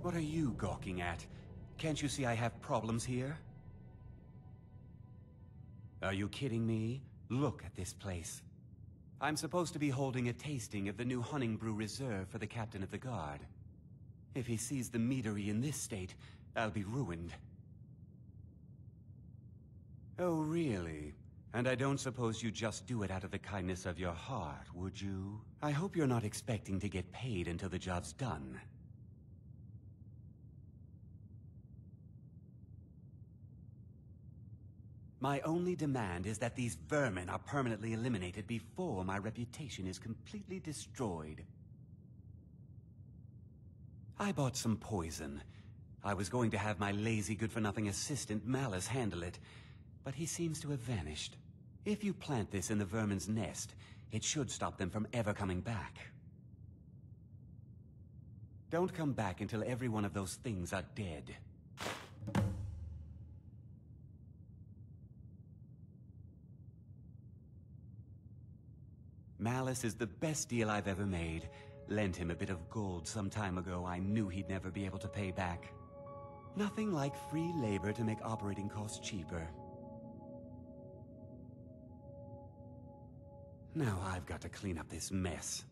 What are you gawking at? Can't you see I have problems here? Are you kidding me? Look at this place. I'm supposed to be holding a tasting of the new Hunting Brew Reserve for the Captain of the Guard. If he sees the meadery in this state, I'll be ruined. Oh, really? And I don't suppose you just do it out of the kindness of your heart, would you? I hope you're not expecting to get paid until the job's done. My only demand is that these vermin are permanently eliminated before my reputation is completely destroyed. I bought some poison. I was going to have my lazy, good-for-nothing assistant Malice handle it, but he seems to have vanished. If you plant this in the vermin's nest, it should stop them from ever coming back. Don't come back until every one of those things are dead. Malice is the best deal I've ever made. Lent him a bit of gold some time ago I knew he'd never be able to pay back. Nothing like free labor to make operating costs cheaper. Now I've got to clean up this mess.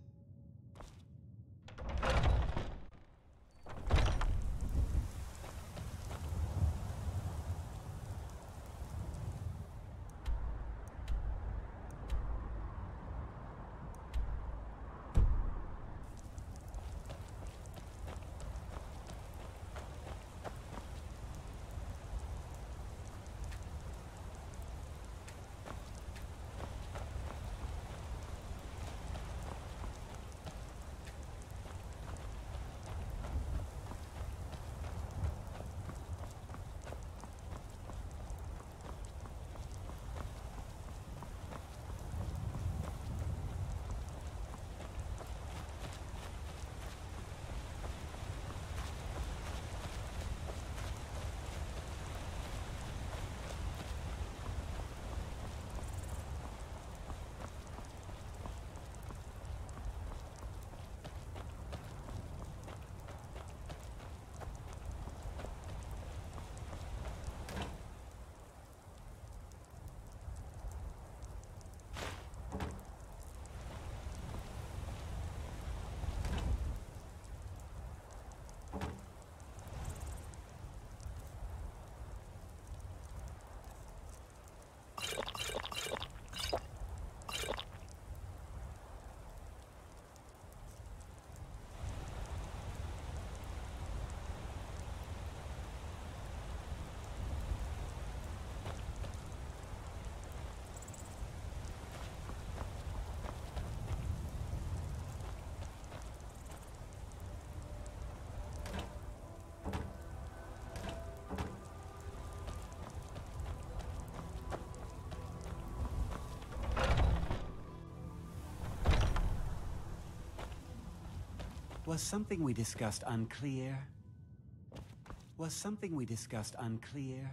Was something we discussed unclear? Was something we discussed unclear?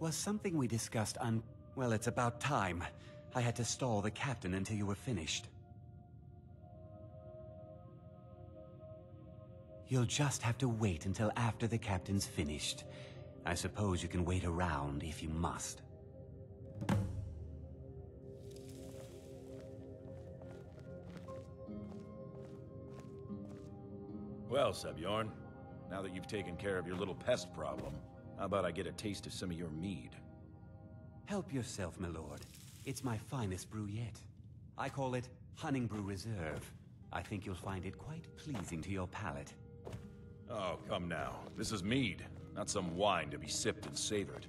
Was something we discussed on... Well, it's about time. I had to stall the captain until you were finished. You'll just have to wait until after the captain's finished. I suppose you can wait around if you must. Well, Sebjorn, now that you've taken care of your little pest problem, how about I get a taste of some of your mead? Help yourself, my lord. It's my finest brew yet. I call it Honningbrew Reserve. I think you'll find it quite pleasing to your palate. Oh, come now. This is mead, not some wine to be sipped and savored.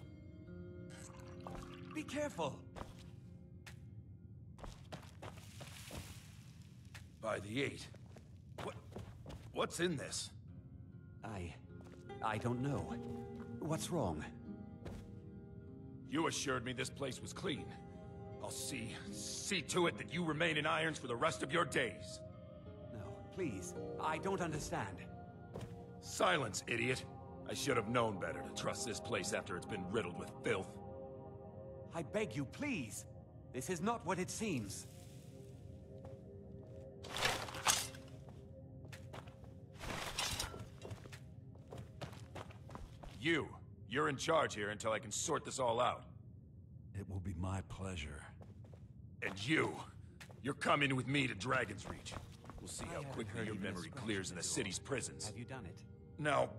Be careful! By the 8. What's in this? I don't know. What's wrong? You assured me this place was clean. I'll see to it that you remain in irons for the rest of your days. No, please. I don't understand. Silence, idiot. I should have known better to trust this place after it's been riddled with filth. I beg you, please. This is not what it seems. You're in charge here until I can sort this all out. It will be my pleasure. And you're coming with me to Dragon's Reach. We'll see how quickly your memory clears in the city's prisons. Have you done it? Now,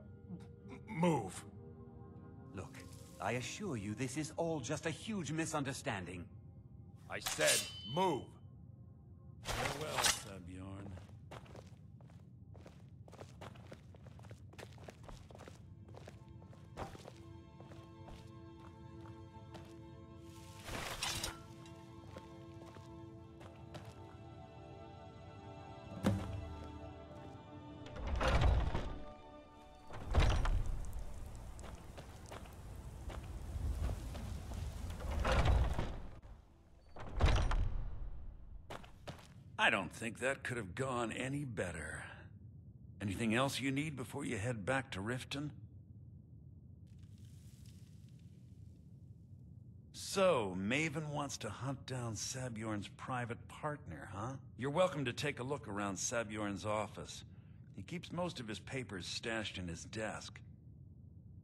move. Look, I assure you this is all just a huge misunderstanding. I said, move. Farewell, Sebjorn. I don't think that could have gone any better. Anything else you need before you head back to Riften? So, Maven wants to hunt down Sabjorn's private partner, huh? You're welcome to take a look around Sabjorn's office. He keeps most of his papers stashed in his desk.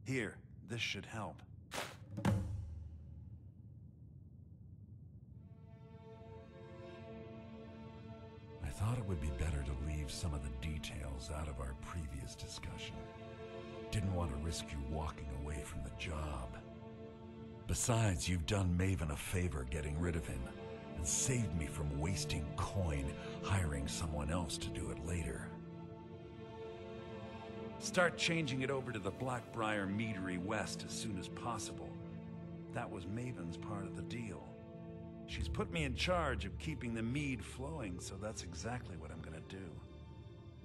Here, this should help. I thought it would be better to leave some of the details out of our previous discussion. Didn't want to risk you walking away from the job. Besides, you've done Maven a favor getting rid of him, and saved me from wasting coin hiring someone else to do it later. Start changing it over to the Blackbriar Meadery West as soon as possible. That was Maven's part of the deal. She's put me in charge of keeping the mead flowing, so that's exactly what I'm gonna do.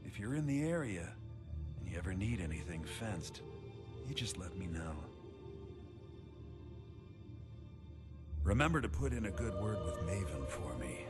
If you're in the area, and you ever need anything fenced, you just let me know. Remember to put in a good word with Maven for me.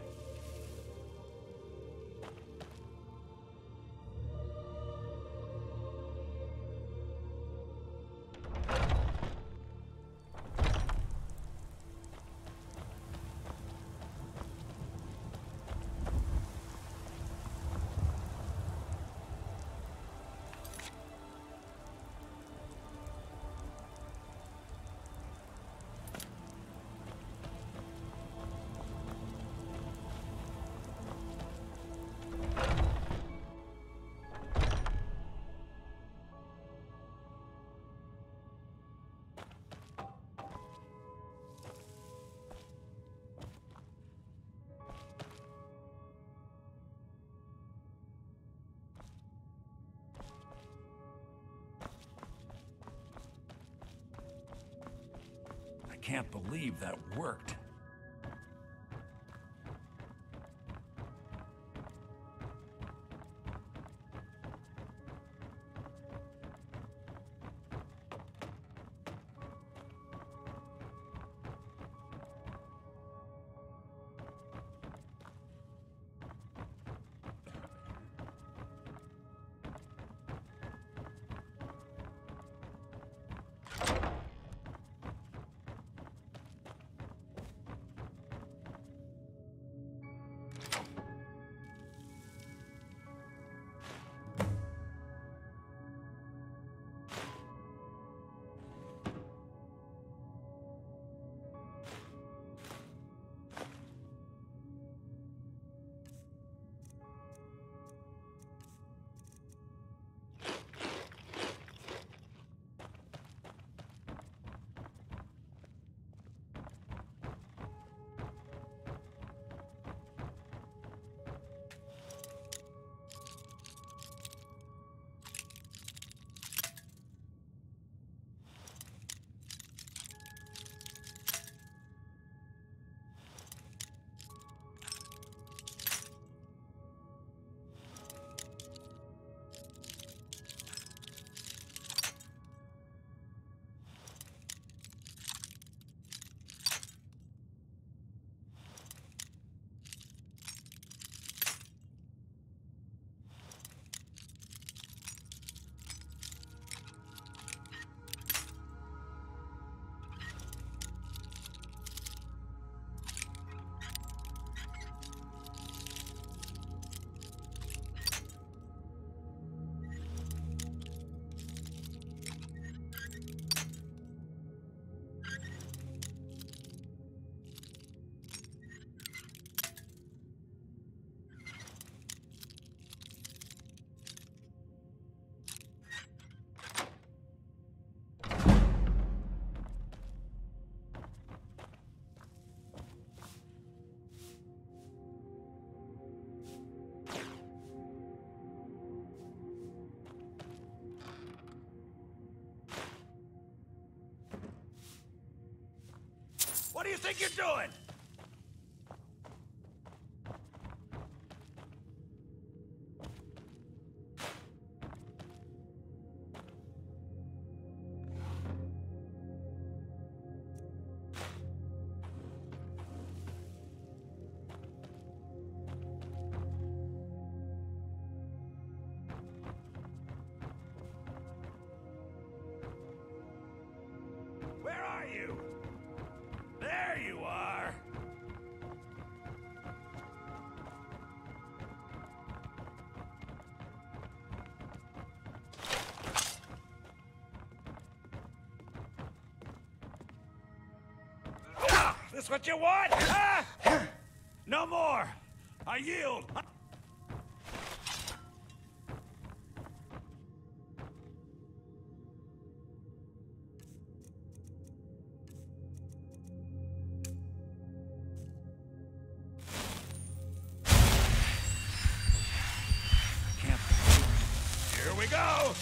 I can't believe that worked. What do you think you're doing? Where are you? There you are! This what you want? Ah! No more! I yield! Here we go!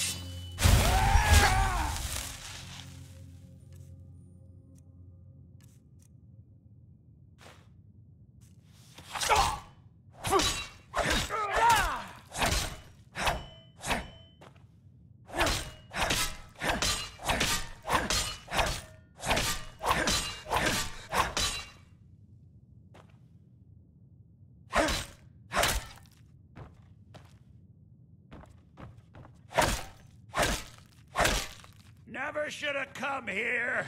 Never should have come here.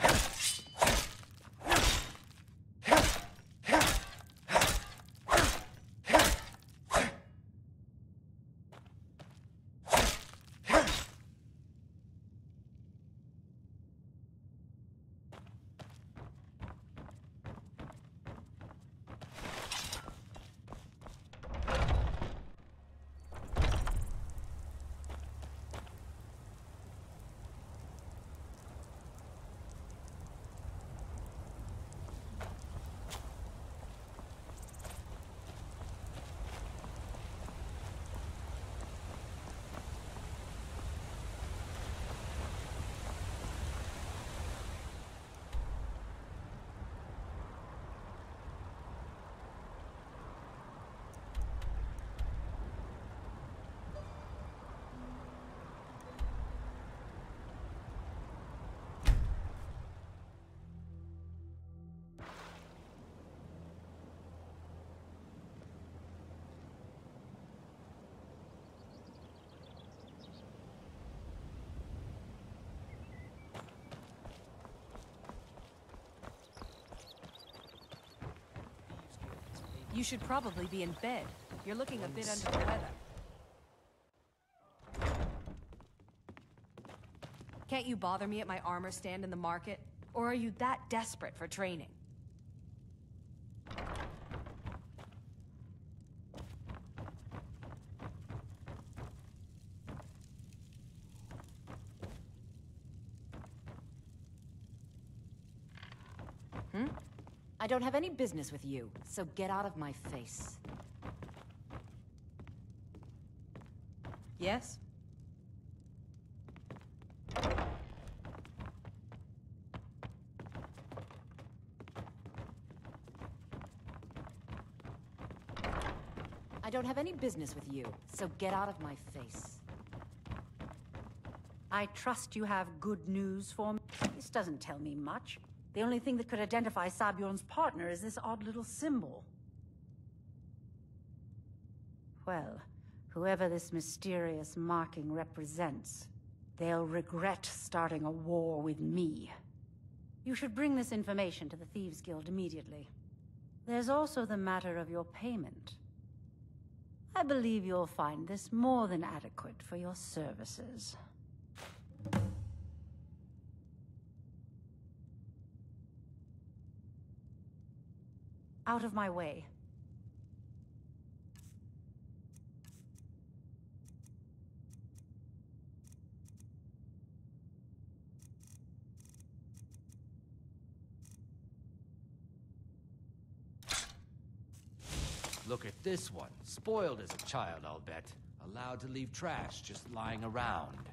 You should probably be in bed. You're looking a bit under the weather. Can't you bother me at my armor stand in the market? Or are you that desperate for training? I don't have any business with you, so get out of my face. Yes? I don't have any business with you, so get out of my face. I trust you have good news for me. This doesn't tell me much. The only thing that could identify Sabjorn's partner is this odd little symbol. Well, whoever this mysterious marking represents, they'll regret starting a war with me. You should bring this information to the Thieves Guild immediately. There's also the matter of your payment. I believe you'll find this more than adequate for your services. Out of my way. Look at this one. Spoiled as a child, I'll bet. Allowed to leave trash just lying around.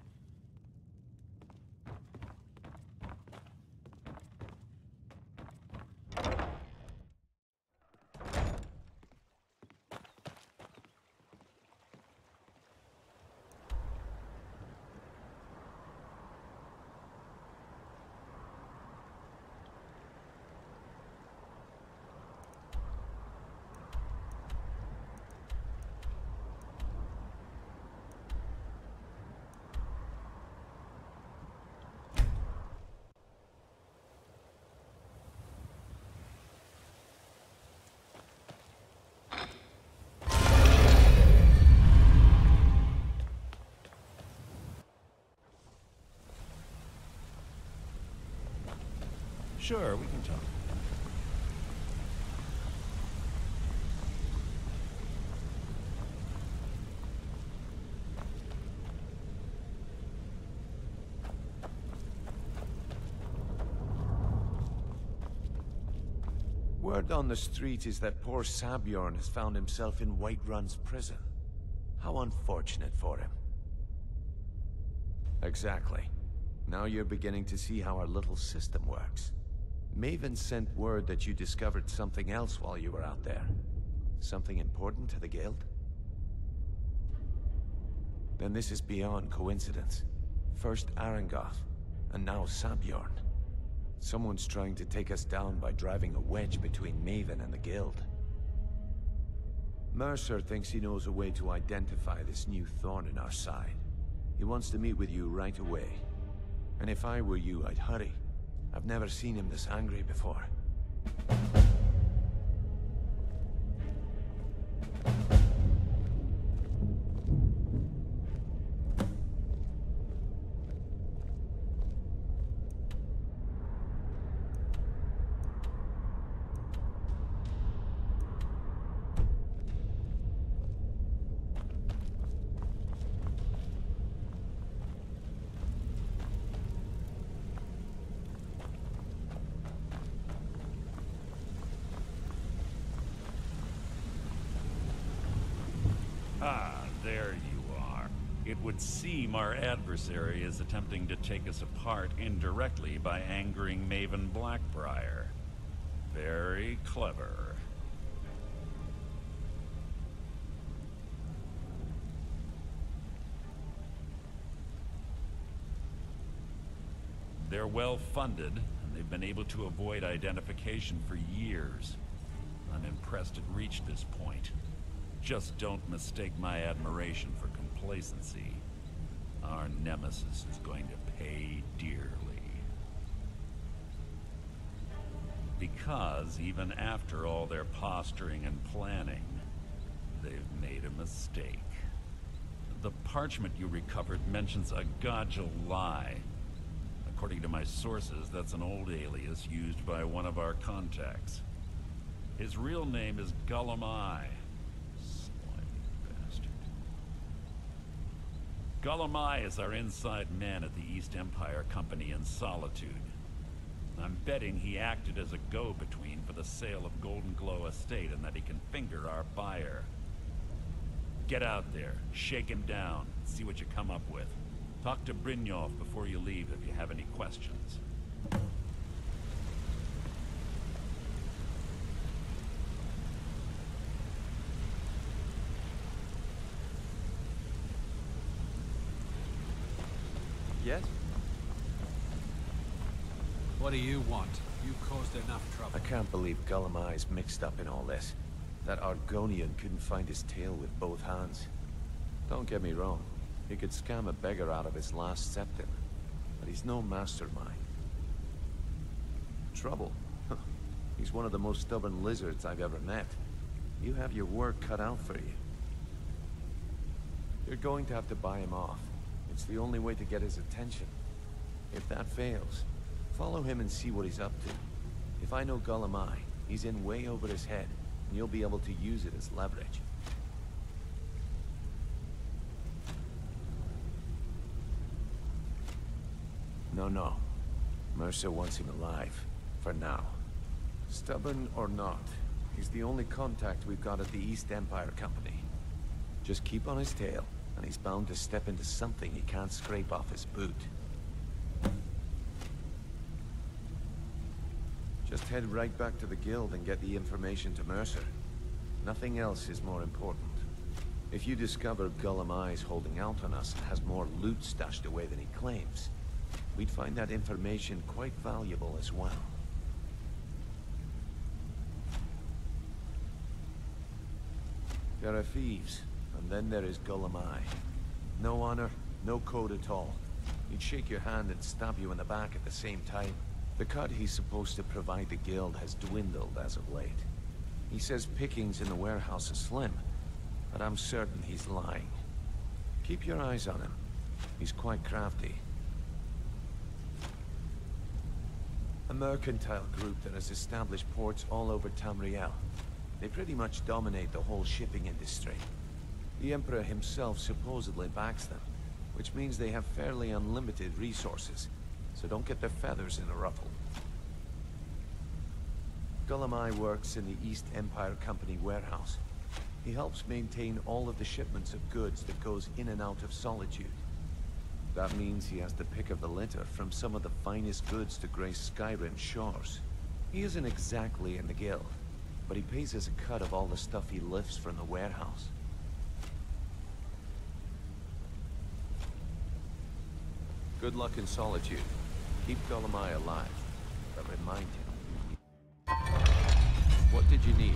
Sure, we can talk. Word on the street is that poor Sabjorn has found himself in Whiterun's prison. How unfortunate for him. Exactly. Now you're beginning to see how our little system works. Maven sent word that you discovered something else while you were out there. Something important to the guild? Then this is beyond coincidence. First Arangoth, and now Sabjorn. Someone's trying to take us down by driving a wedge between Maven and the guild. Mercer thinks he knows a way to identify this new thorn in our side. He wants to meet with you right away. And if I were you, I'd hurry. I've never seen him this angry before. Ah, there you are. It would seem our adversary is attempting to take us apart indirectly by angering Maven Blackbriar. Very clever. They're well funded, and they've been able to avoid identification for years. I'm impressed it reached this point. Just don't mistake my admiration for complacency. Our nemesis is going to pay dearly. Because even after all their posturing and planning, they've made a mistake. The parchment you recovered mentions a Godjal lie. According to my sources, that's an old alias used by one of our contacts. His real name is Gulamai. Gulamai is our inside man at the East Empire Company in Solitude. I'm betting he acted as a go-between for the sale of Golden Glow Estate and that he can finger our buyer. Get out there, shake him down, see what you come up with. Talk to Brynjolf before you leave if you have any questions. Yes? What do you want? You caused enough trouble. I can't believe Gulamai's mixed up in all this. That Argonian couldn't find his tail with both hands. Don't get me wrong. He could scam a beggar out of his last septim. But he's no mastermind. Trouble? He's one of the most stubborn lizards I've ever met. You have your work cut out for you. You're going to have to buy him off. It's the only way to get his attention. If that fails, follow him and see what he's up to. If I know Gulamai, he's in way over his head, and you'll be able to use it as leverage. No. Mercer wants him alive. For now. Stubborn or not, he's the only contact we've got at the East Empire Company. Just keep on his tail, and he's bound to step into something he can't scrape off his boot. Just head right back to the guild and get the information to Mercer. Nothing else is more important. If you discover Gulamai's holding out on us and has more loot stashed away than he claims, we'd find that information quite valuable as well. There are thieves, and then there is Gulamai. No honor, no code at all. He'd shake your hand and stab you in the back at the same time. The cut he's supposed to provide the guild has dwindled as of late. He says pickings in the warehouse are slim, but I'm certain he's lying. Keep your eyes on him. He's quite crafty. A mercantile group that has established ports all over Tamriel. They pretty much dominate the whole shipping industry. The Emperor himself supposedly backs them, which means they have fairly unlimited resources, so don't get their feathers in a ruffle. Gulamai works in the East Empire Company warehouse. He helps maintain all of the shipments of goods that goes in and out of Solitude. That means he has the pick of the litter from some of the finest goods to grace Skyrim's shores. He isn't exactly in the guild, but he pays us a cut of all the stuff he lifts from the warehouse. Good luck in Solitude. Keep Gulamai alive, but remind him. What did you need?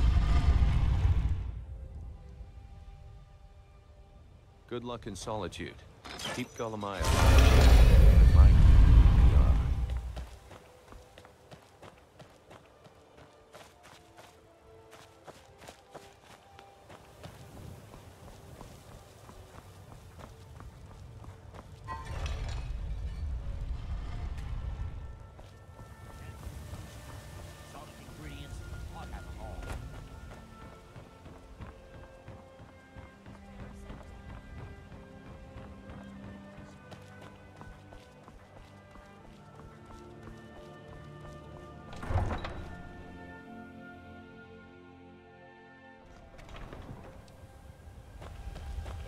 Good luck in Solitude. Keep Gulamai alive. Remind him who we are.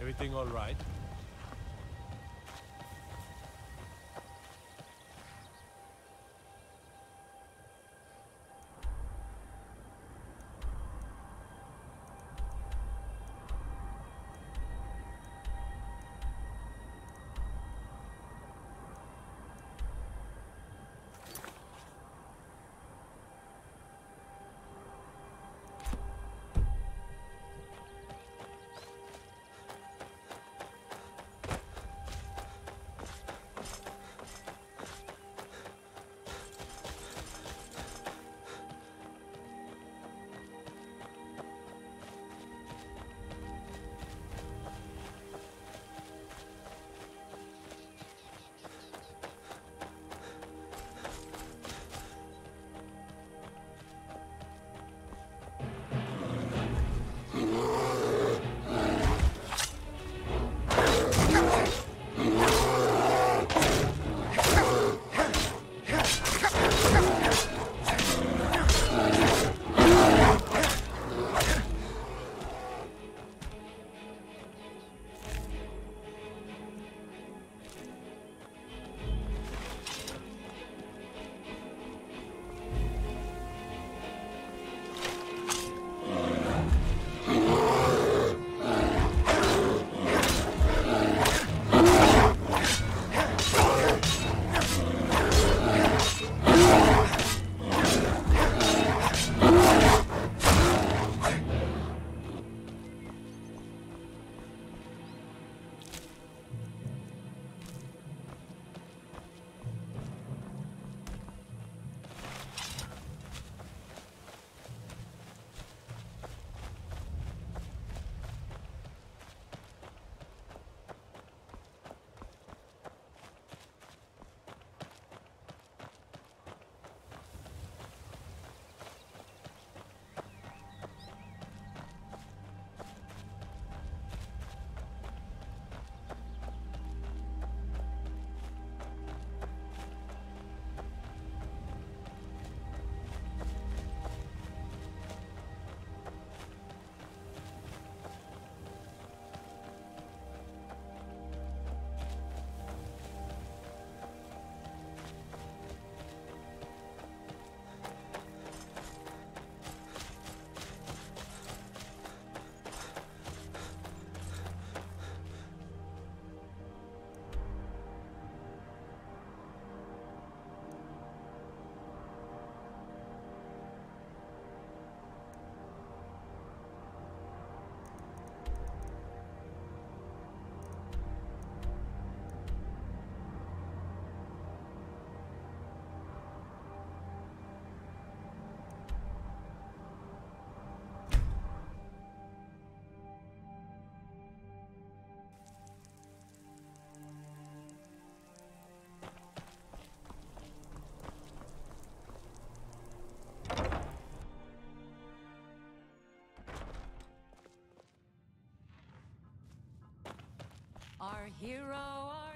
Everything all right?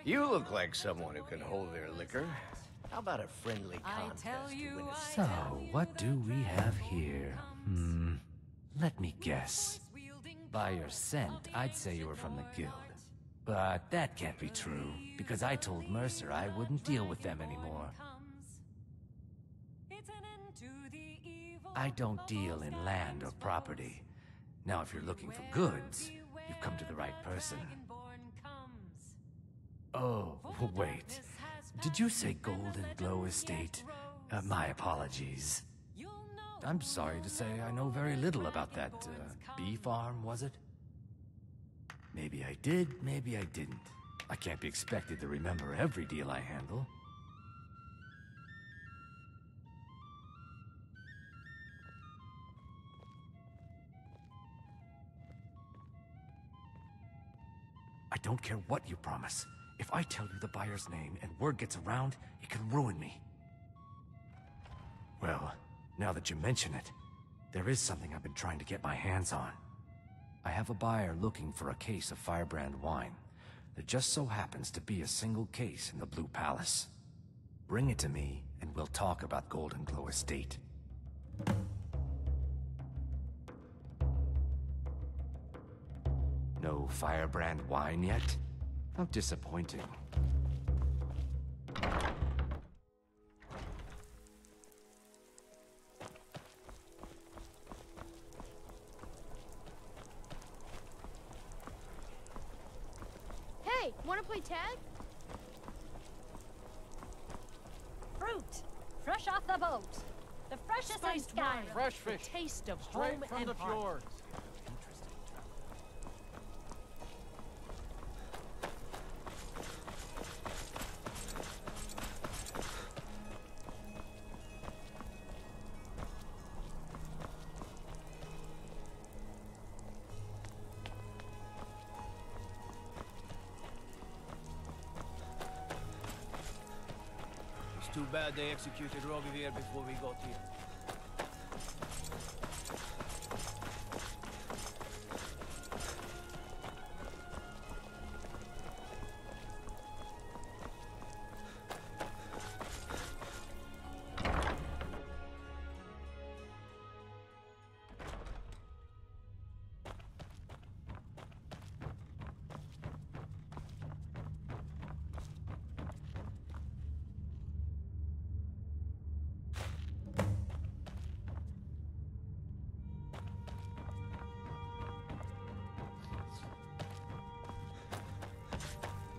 You look like someone who can hold their liquor. How about a friendly contest to win a So, what do we have here? Let me guess. By your scent, I'd say you were from the guild. But that can't be true, because I told Mercer I wouldn't deal with them anymore. I don't deal in land or property. Now, if you're looking for goods, you've come to the right person. Oh, wait. Did you say Golden Glow Estate? My apologies. I'm sorry to say I know very little about that, bee farm, was it? Maybe I did, maybe I didn't. I can't be expected to remember every deal I handle. I don't care what you promise. If I tell you the buyer's name and word gets around, it can ruin me. Well, now that you mention it, there is something I've been trying to get my hands on. I have a buyer looking for a case of Firebrand wine. There just so happens to be a single case in the Blue Palace. Bring it to me, and we'll talk about Golden Glow Estate. No Firebrand wine yet? How disappointing. Hey, wanna play tag? Fruit, fresh off the boat. The freshest in Skyrim. Fresh fish. The taste of Straight home from and the heart. fjords. It's too bad they executed Rozhovor before we got here.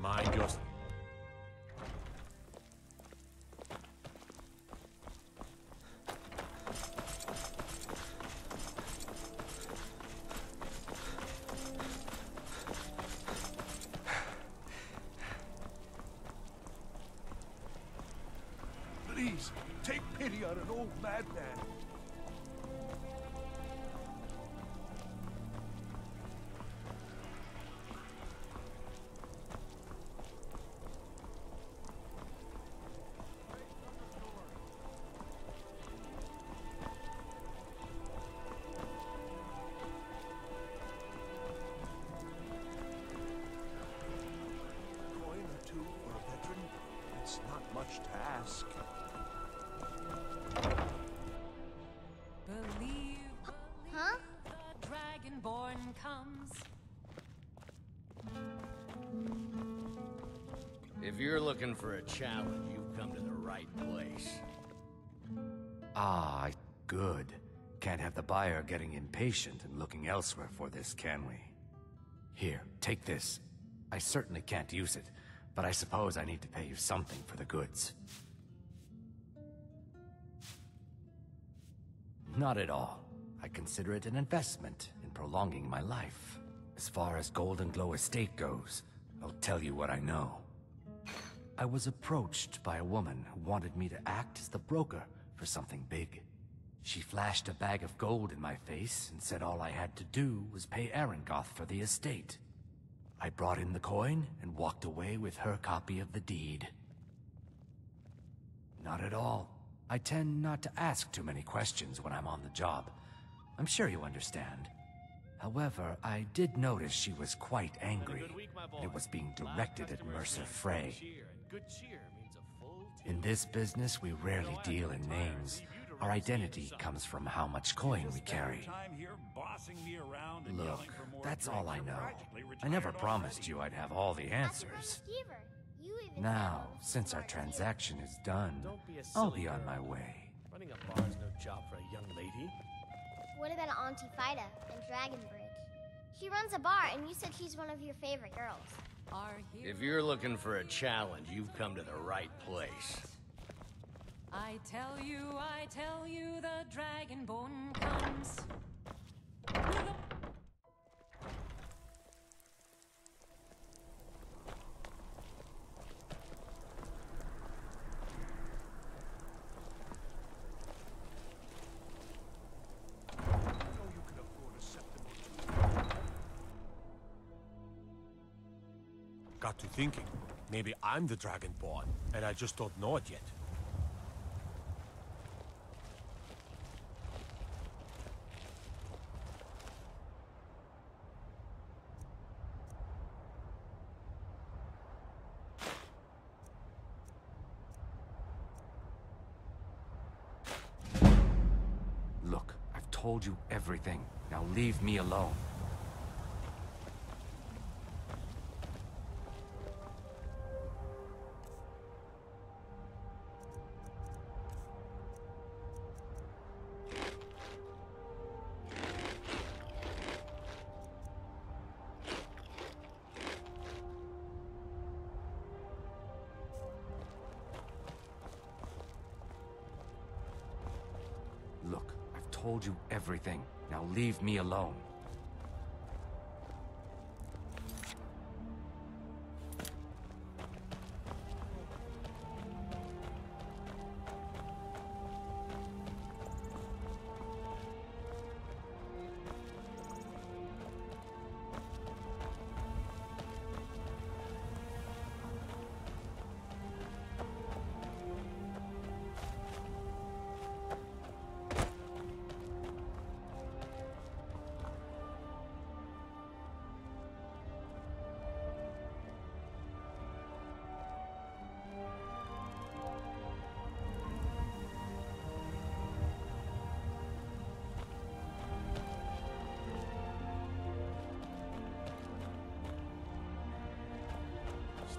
Mind yours. Please, take pity on an old madman. Coin or two for a veteran? It's not much to ask. Huh? The Dragonborn comes. If you're looking for a challenge, you've come to the right place. Ah, good. Can't have the buyer getting impatient and looking elsewhere for this, can we? Here, take this. I certainly can't use it, but I suppose I need to pay you something for the goods. Not at all. I consider it an investment in prolonging my life. As far as Golden Glow Estate goes, I'll tell you what I know. I was approached by a woman who wanted me to act as the broker for something big. She flashed a bag of gold in my face and said all I had to do was pay Arangoth for the estate. I brought in the coin and walked away with her copy of the deed. Not at all. I tend not to ask too many questions when I'm on the job. I'm sure you understand. However, I did notice she was quite angry. It was being directed at Mercer Frey. In this business, we rarely deal in names. Our identity comes from how much coin we carry. Look, that's all I know. I never promised you I'd have all the answers. Now, since our transaction is done, I'll be on my way. Running a bar is no job for a young lady. What about Auntie Fida and Dragonbridge? She runs a bar, and you said she's one of your favorite girls. If you're looking for a challenge, you've come to the right place. I tell you, the Dragonborn comes. Got to thinking, maybe I'm the Dragonborn, and I just don't know it yet. Look, I've told you everything. Now leave me alone. Look, I've told you everything. Now leave me alone.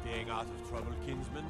Staying out of trouble, kinsman?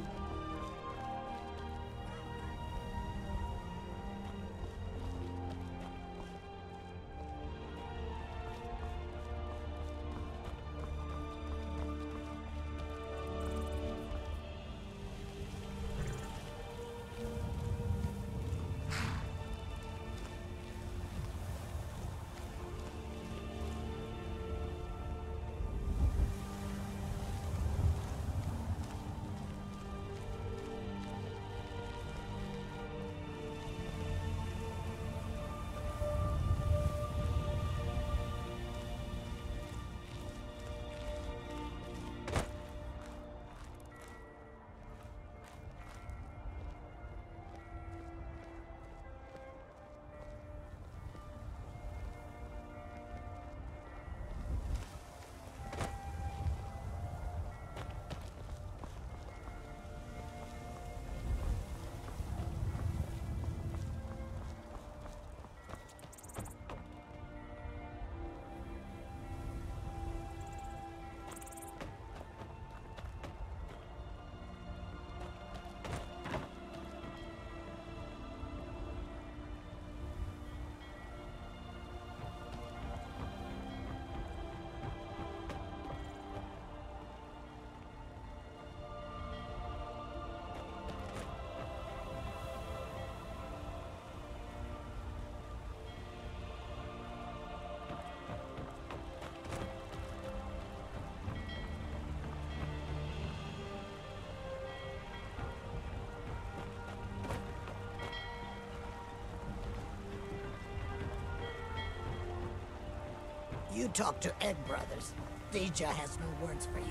You talk to Egg Brothers. Deja has no words for you.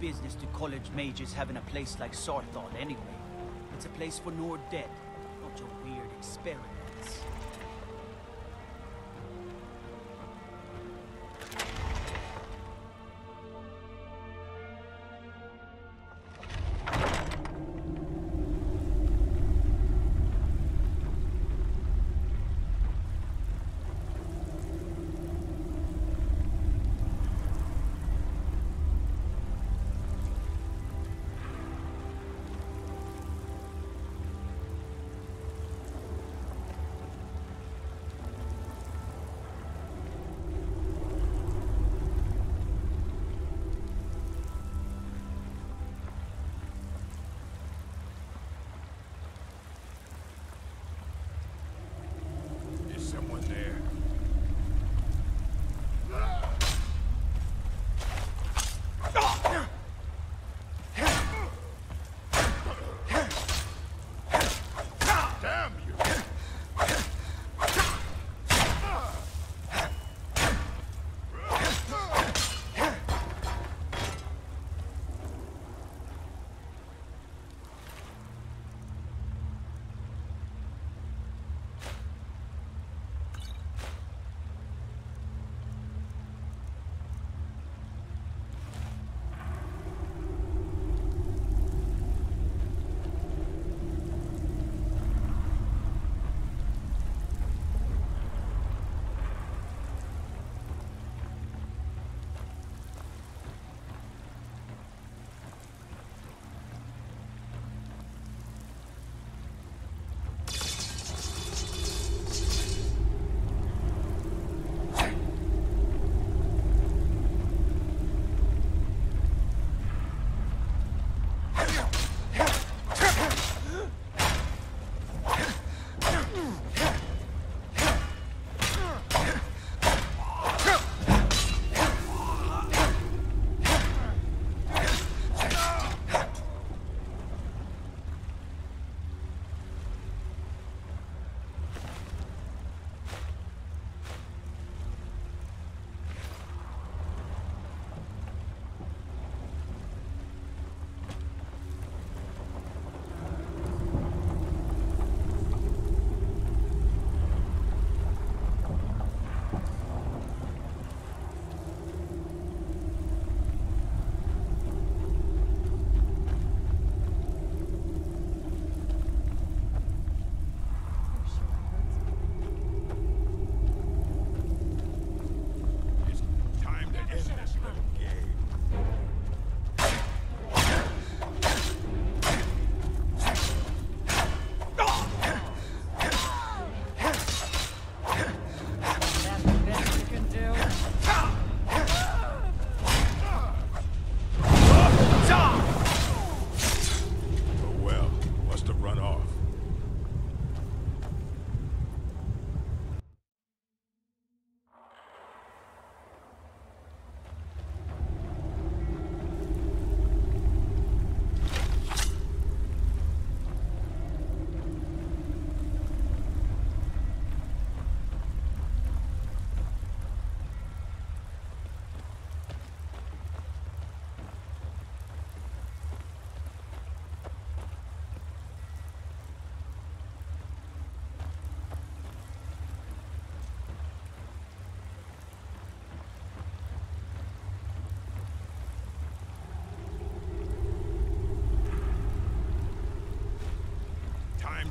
business do college mages have in a place like Sarthal anyway? It's a place for Nord dead, not your weird experiments. Someone there. Damn you!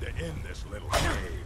To end this little game.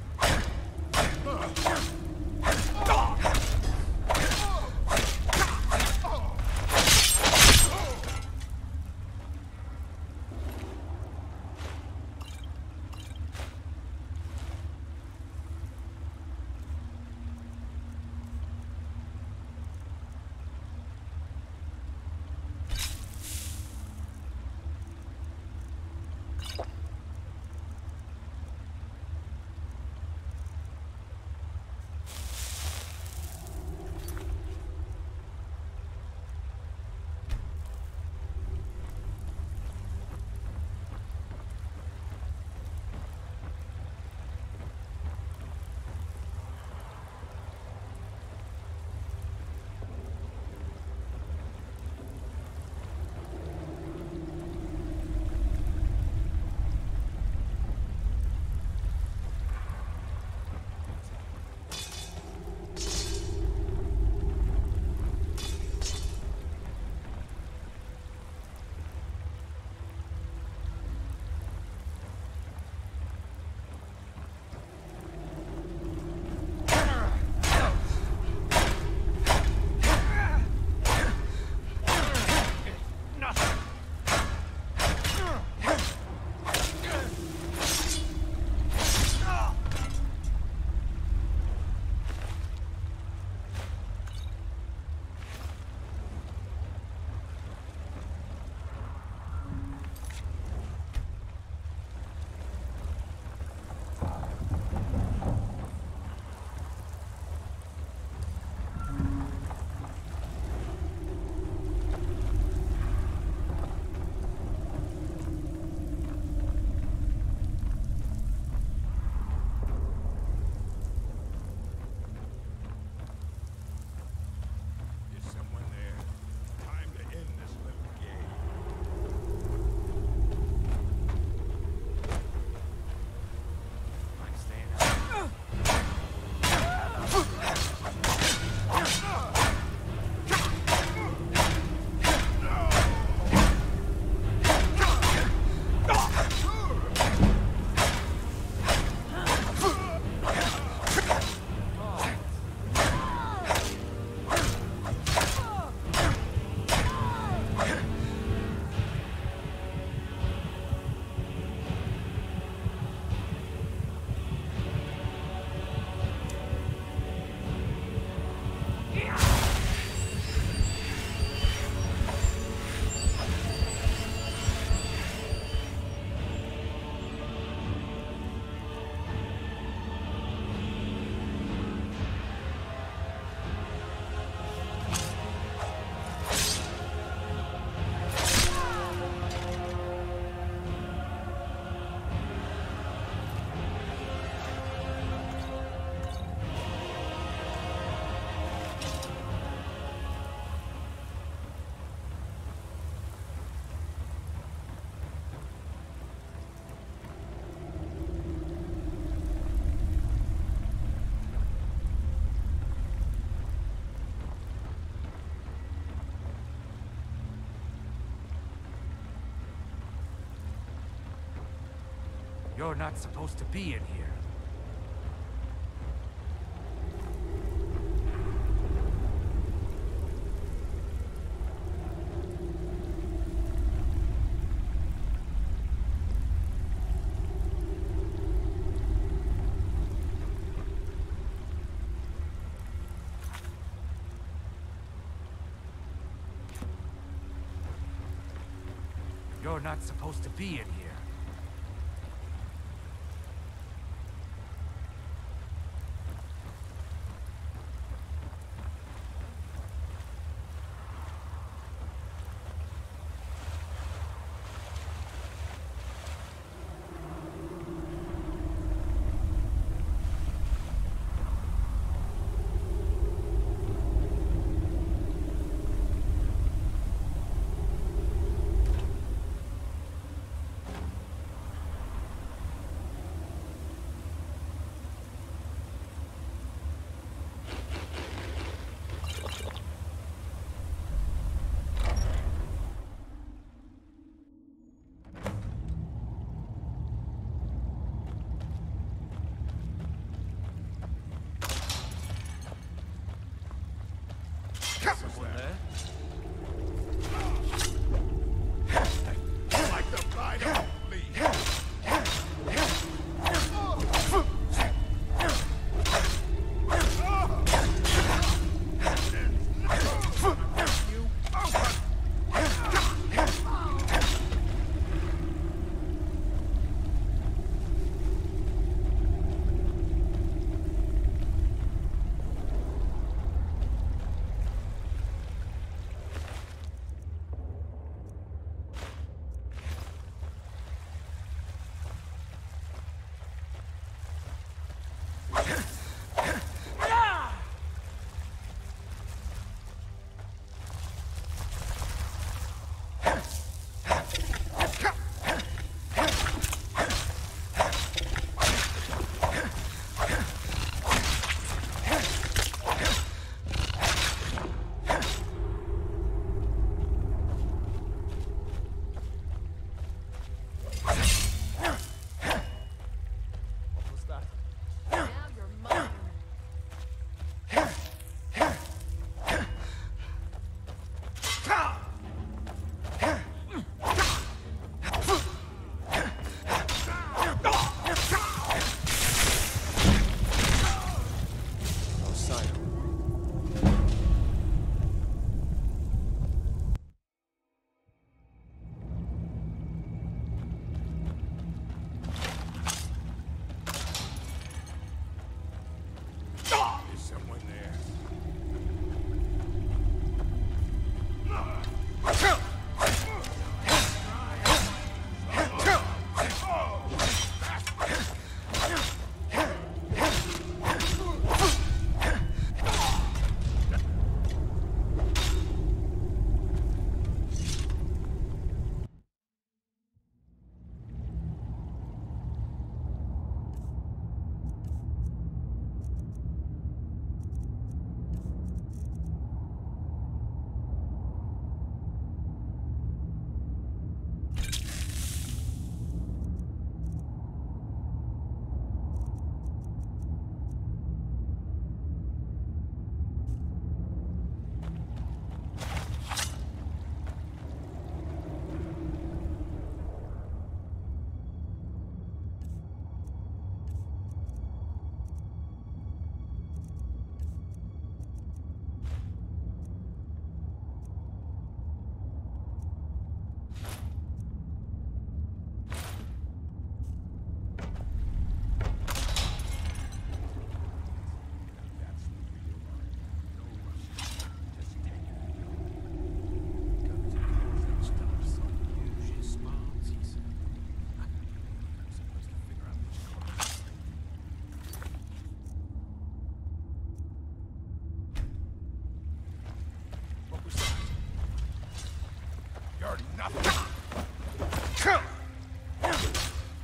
You're not supposed to be in here. You're not supposed to be in here. Someone there? Like the bride of Lee.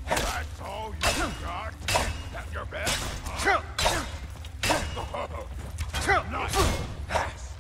That's all you got? At your best? Not fast.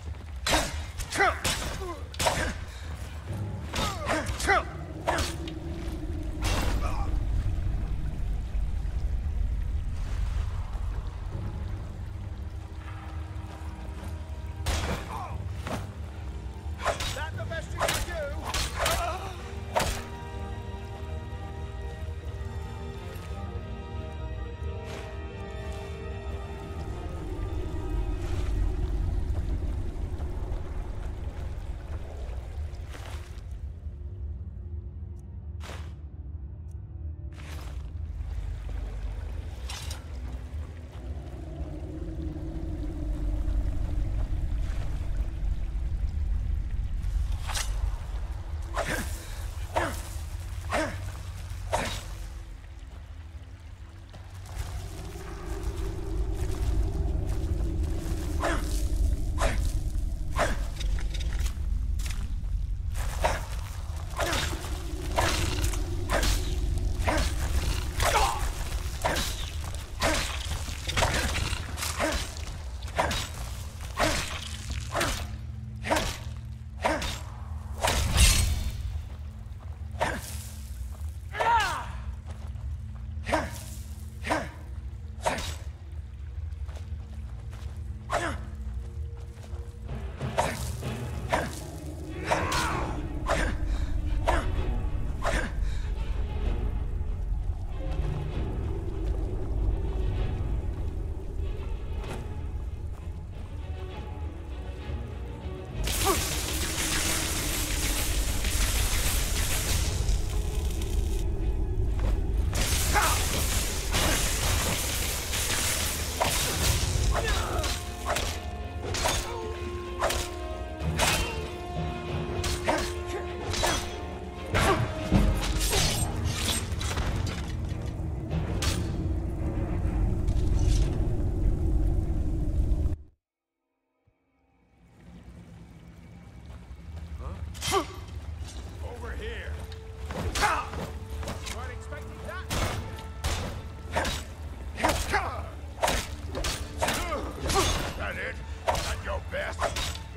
your best.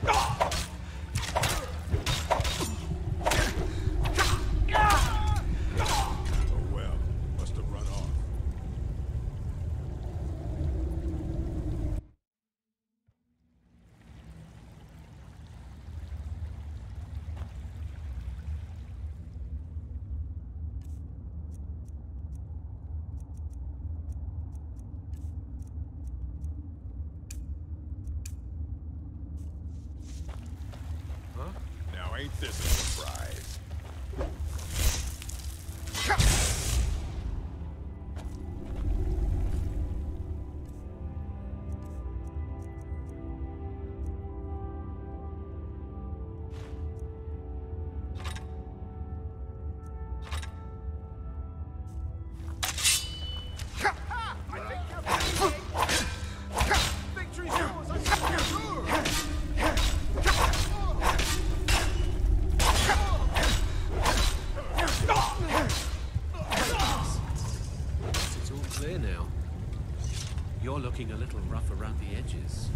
Oh well, must have run off. Now ain't this a surprise? You're looking a little rough around the edges.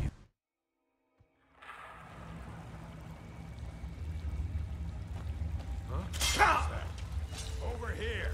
Huh? Over here.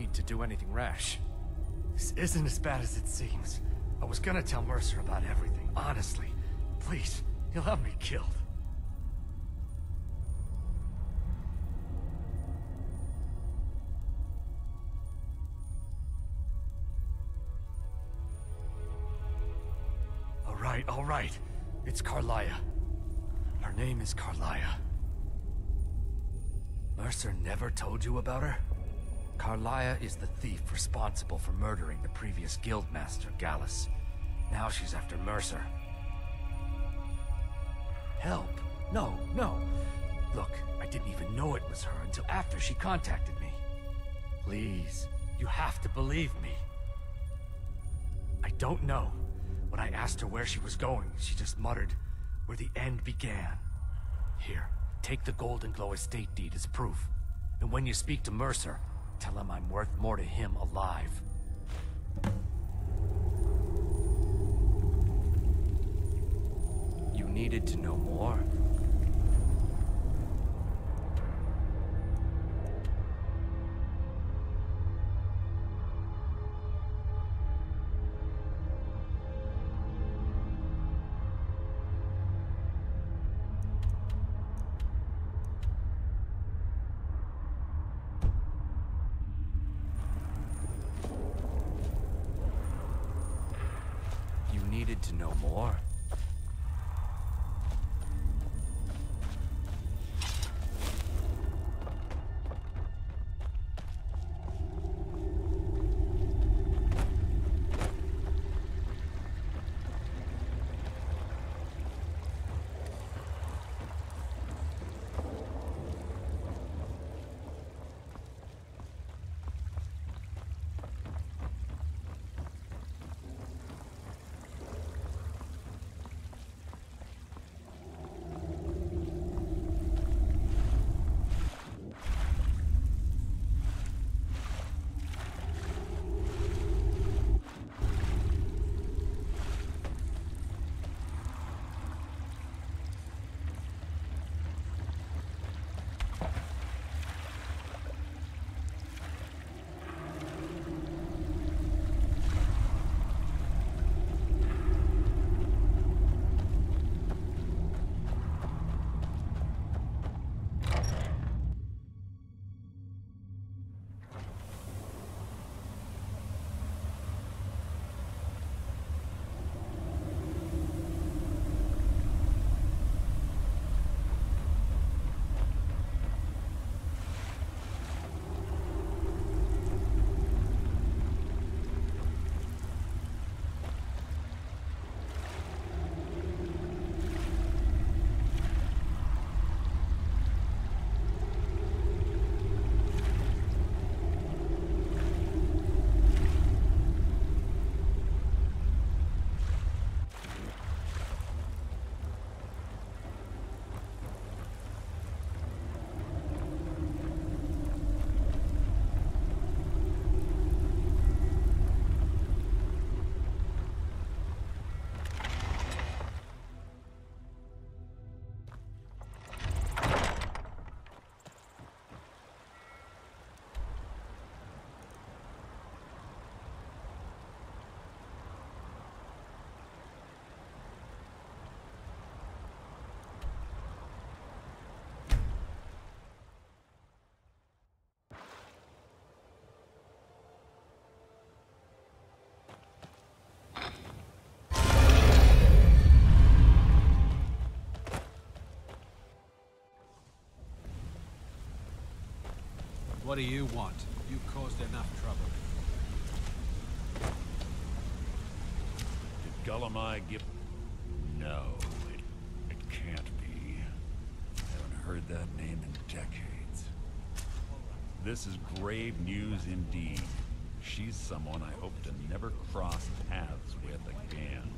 need to do anything rash. This isn't as bad as it seems. I was gonna tell Mercer about everything, honestly. Please, he'll have me killed. All right. It's Carlia. Her name is Carlia. Mercer never told you about her? Carlia is the thief responsible for murdering the previous guildmaster, Gallus. Now she's after Mercer. Help? No. Look, I didn't even know it was her until after she contacted me. Please, you have to believe me. I don't know. When I asked her where she was going, she just muttered, where the end began. Here, take the Golden Glow estate deed as proof. And when you speak to Mercer, tell him I'm worth more to him alive. You needed to know more? To know more? What do you want? You caused enough trouble. Did Gulamai give... No, it can't be. I haven't heard that name in decades. This is grave news indeed. She's someone I hope to never cross paths with again.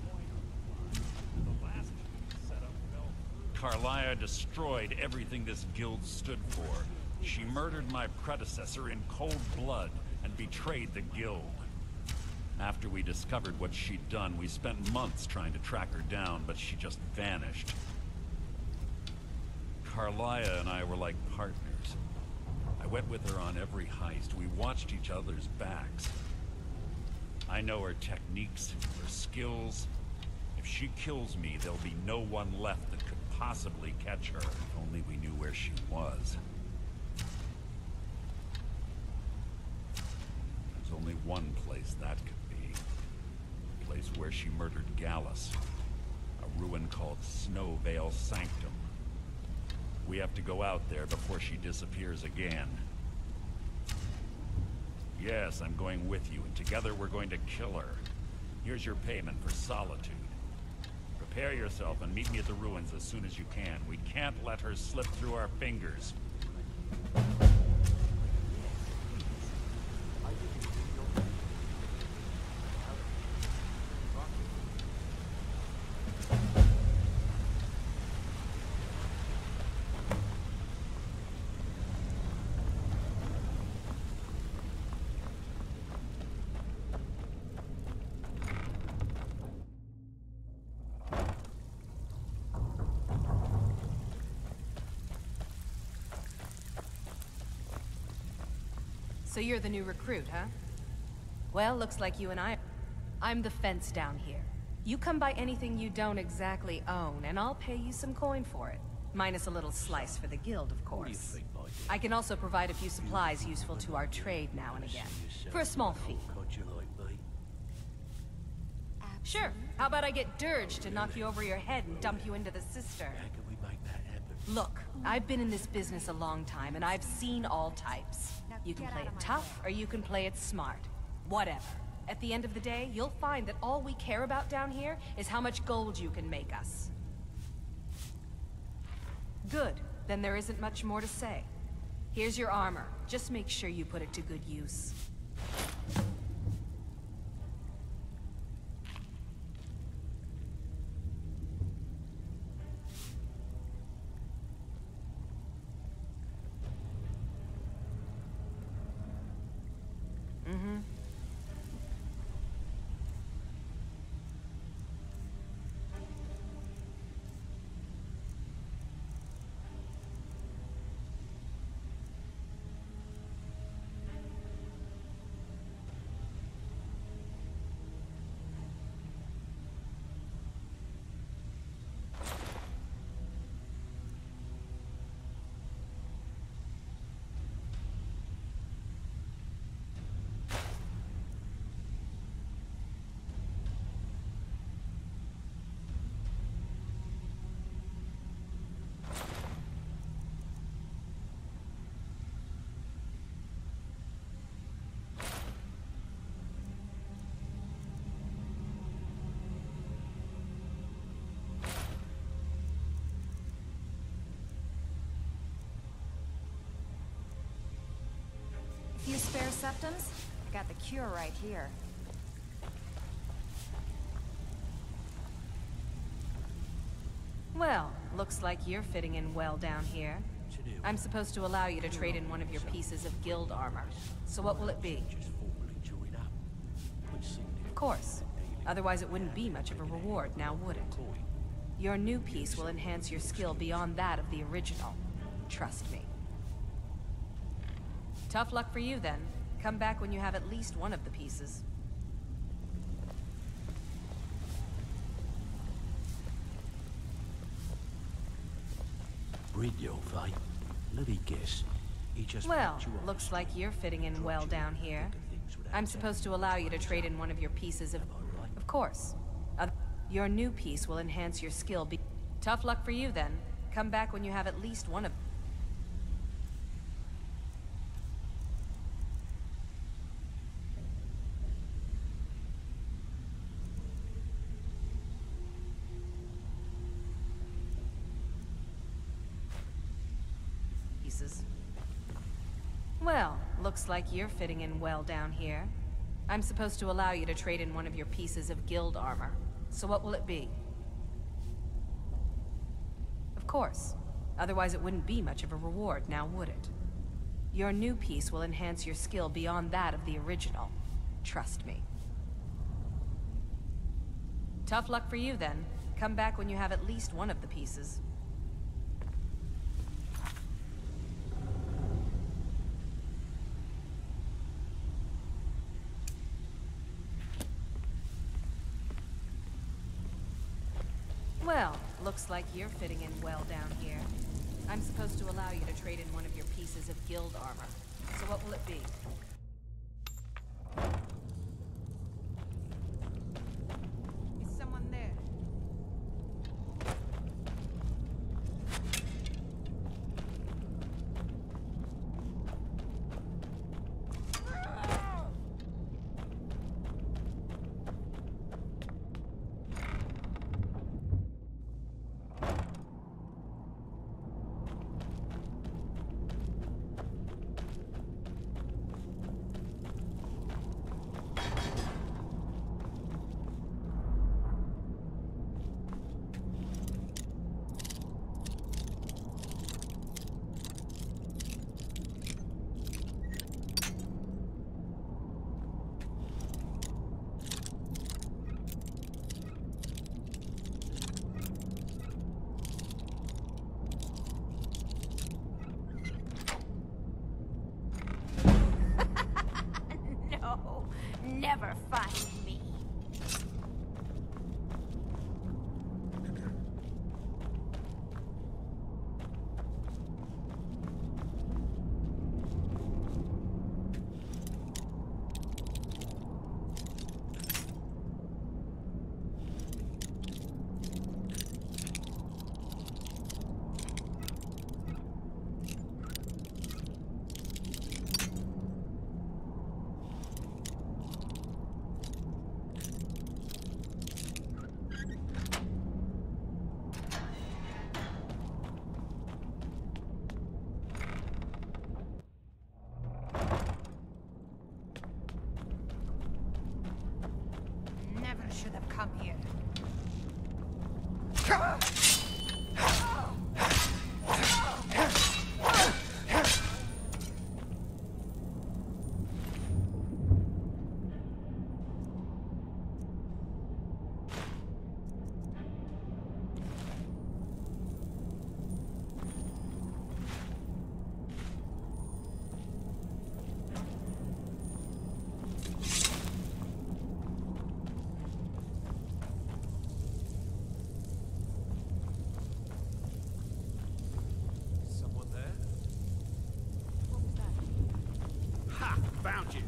Carlia destroyed everything this guild stood for. She murdered my predecessor in cold blood and betrayed the guild. After we discovered what she'd done, we spent months trying to track her down, but she just vanished. Carlia and I were like partners. I went with her on every heist. We watched each other's backs. I know her techniques, her skills. If she kills me, there'll be no one left that could possibly catch her. If only we knew where she was. There's only one place that could be. A place where she murdered Gallus. A ruin called Snowvale Sanctum. We have to go out there before she disappears again. Yes, I'm going with you, and together we're going to kill her. Here's your payment for solitude. Prepare yourself and meet me at the ruins as soon as you can. We can't let her slip through our fingers. So you're the new recruit, huh? Well, looks like you and I... I'm the fence down here. You come by anything you don't exactly own, and I'll pay you some coin for it. Minus a little slice for the guild, of course. I can also provide a few supplies useful to our trade now and again. For a small fee. Sure. How about I get Dirge to knock you over your head and dump you into the cistern? Look, I've been in this business a long time, and I've seen all types. You can play it tough, or you can play it smart. Whatever. At the end of the day, you'll find that all we care about down here is how much gold you can make us. Good. Then there isn't much more to say. Here's your armor. Just make sure you put it to good use. Few spare septums? I got the cure right here. Well, looks like you're fitting in well down here. I'm supposed to allow you to trade in one of your pieces of guild armor. So what will it be? Of course. Otherwise it wouldn't be much of a reward, now would it? Your new piece will enhance your skill beyond that of the original. Trust me. Tough luck for you, then. Come back when you have at least one of the pieces. Well, looks like you're fitting in well down here. I'm supposed to allow you to trade in one of your pieces of... Of course. Your new piece will enhance your skill. Tough luck for you, then. Come back when you have at least one of... Well, looks like you're fitting in well down here. I'm supposed to allow you to trade in one of your pieces of guild armor. So what will it be? Of course. Otherwise it wouldn't be much of a reward, now would it? Your new piece will enhance your skill beyond that of the original. Trust me. Tough luck for you, then. Come back when you have at least one of the pieces. Well, looks like you're fitting in well down here. I'm supposed to allow you to trade in one of your pieces of guild armor. So what will it be? Is someone there? Never find me. Should have come here. Found you.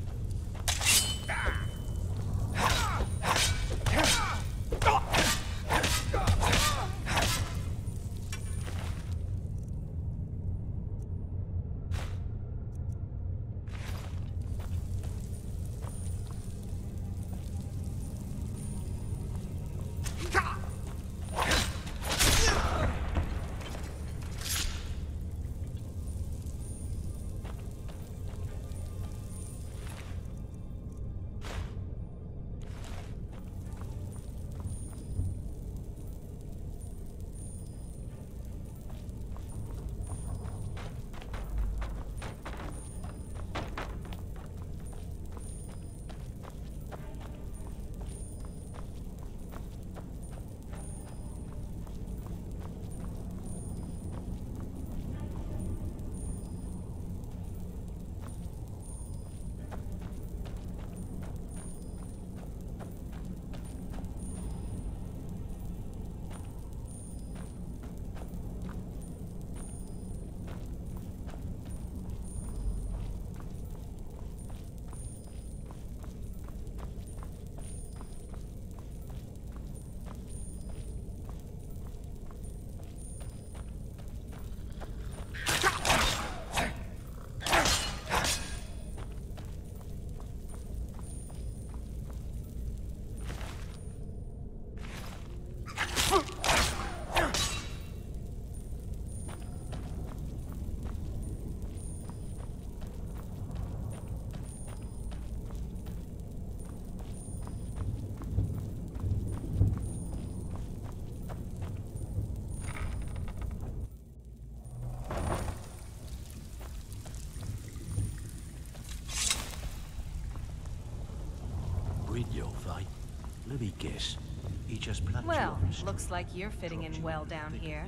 Let me guess. He just plucked Well, yours. looks like you're fitting in well down here.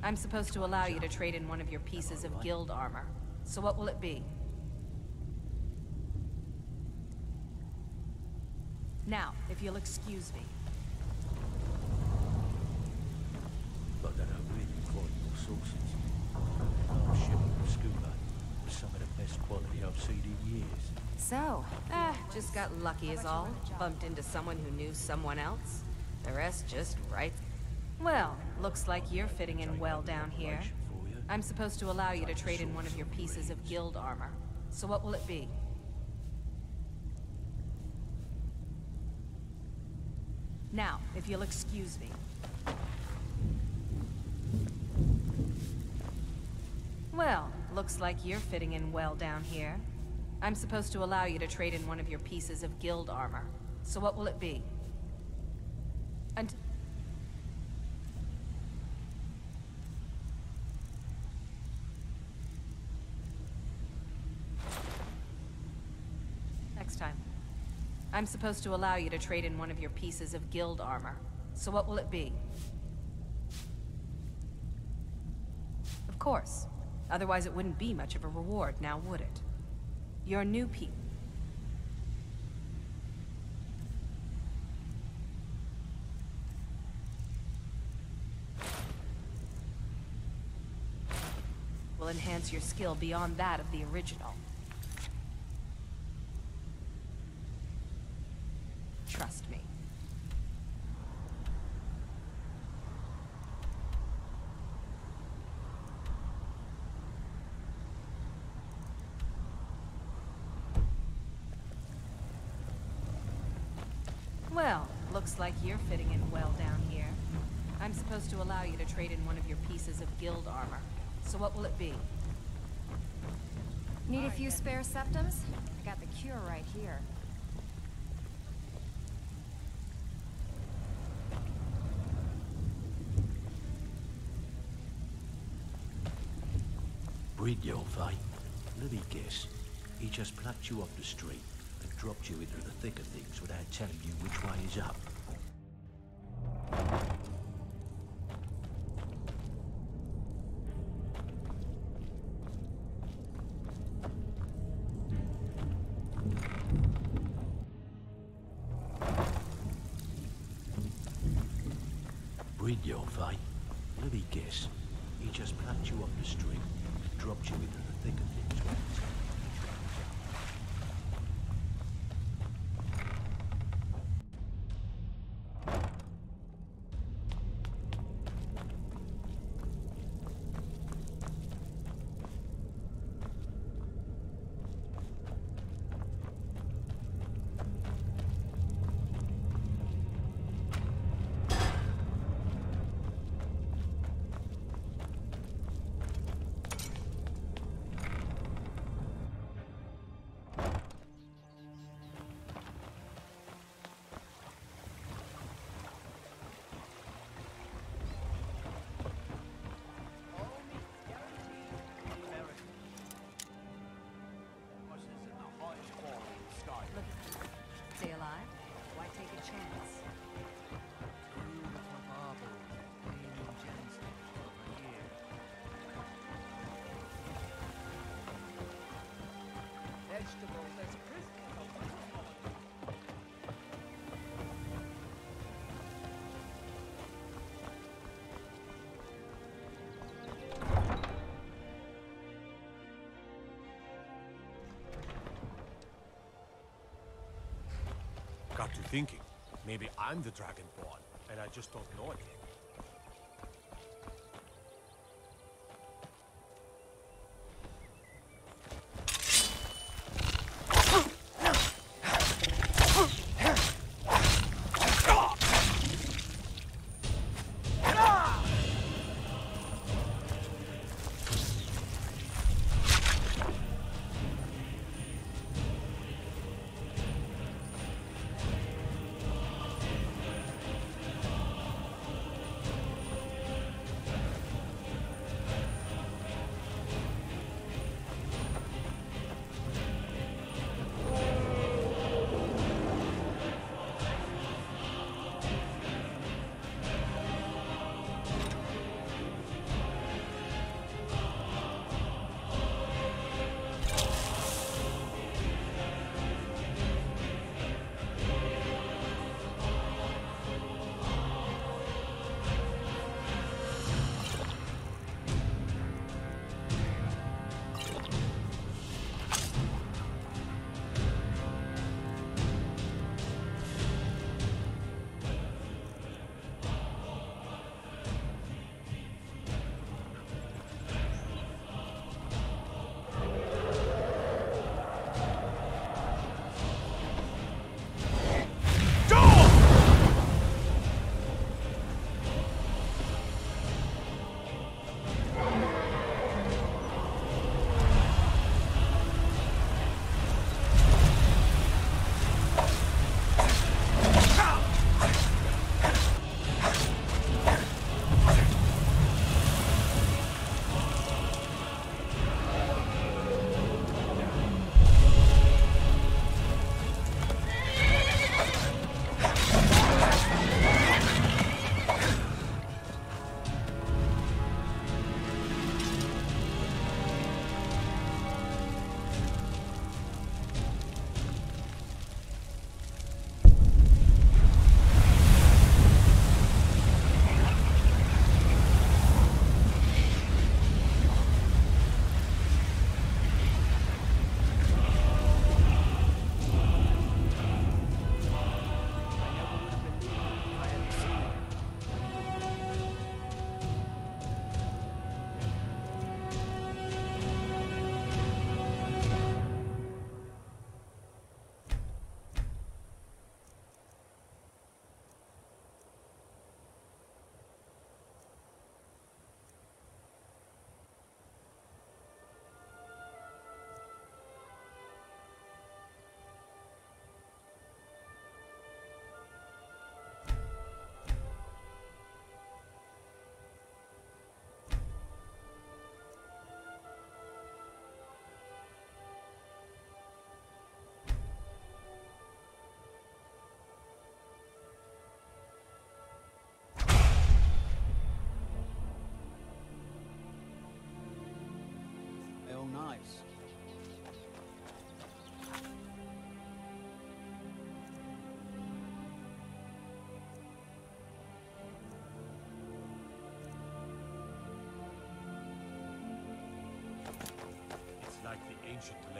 I'm supposed to allow you to trade in one of your pieces of guild armor. So what will it be? Now, if you'll excuse me. sources. Our ship and schooner was some of the best quality I've seen in years. So, just got lucky is all. Bumped into someone who knew someone else. The rest just right. Well, looks like you're fitting in well down here. I'm supposed to allow you to trade in one of your pieces of guild armor. So what will it be? Now, if you'll excuse me. Well, looks like you're fitting in well down here. I'm supposed to allow you to trade in one of your pieces of guild armor. So what will it be? And... next time. I'm supposed to allow you to trade in one of your pieces of guild armor. So what will it be? Of course. Otherwise it wouldn't be much of a reward, now would it? Your new people. Will enhance your skill beyond that of the original. Trust me. Well, looks like you're fitting in well down here. I'm supposed to allow you to trade in one of your pieces of guild armor. So what will it be? Need a few spare septums? I got the cure right here. Bridulfi, let me guess. He just plucked you off the street and dropped you into the thick of things without telling you which way is up. Bridulfi, let me guess. He just plucked you off the street and dropped you into the thick of things without telling you. Stay alive? Why take a chance? Beautiful marble, gleaming gemstones over here. Vegetables as crispy. Got to thinking. Maybe I'm the Dragonborn, and I just don't know it yet.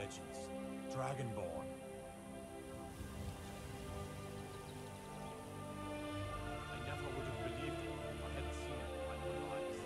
legends. Dragonborn. I never would have believed it if I hadn't seen it with my own eyes.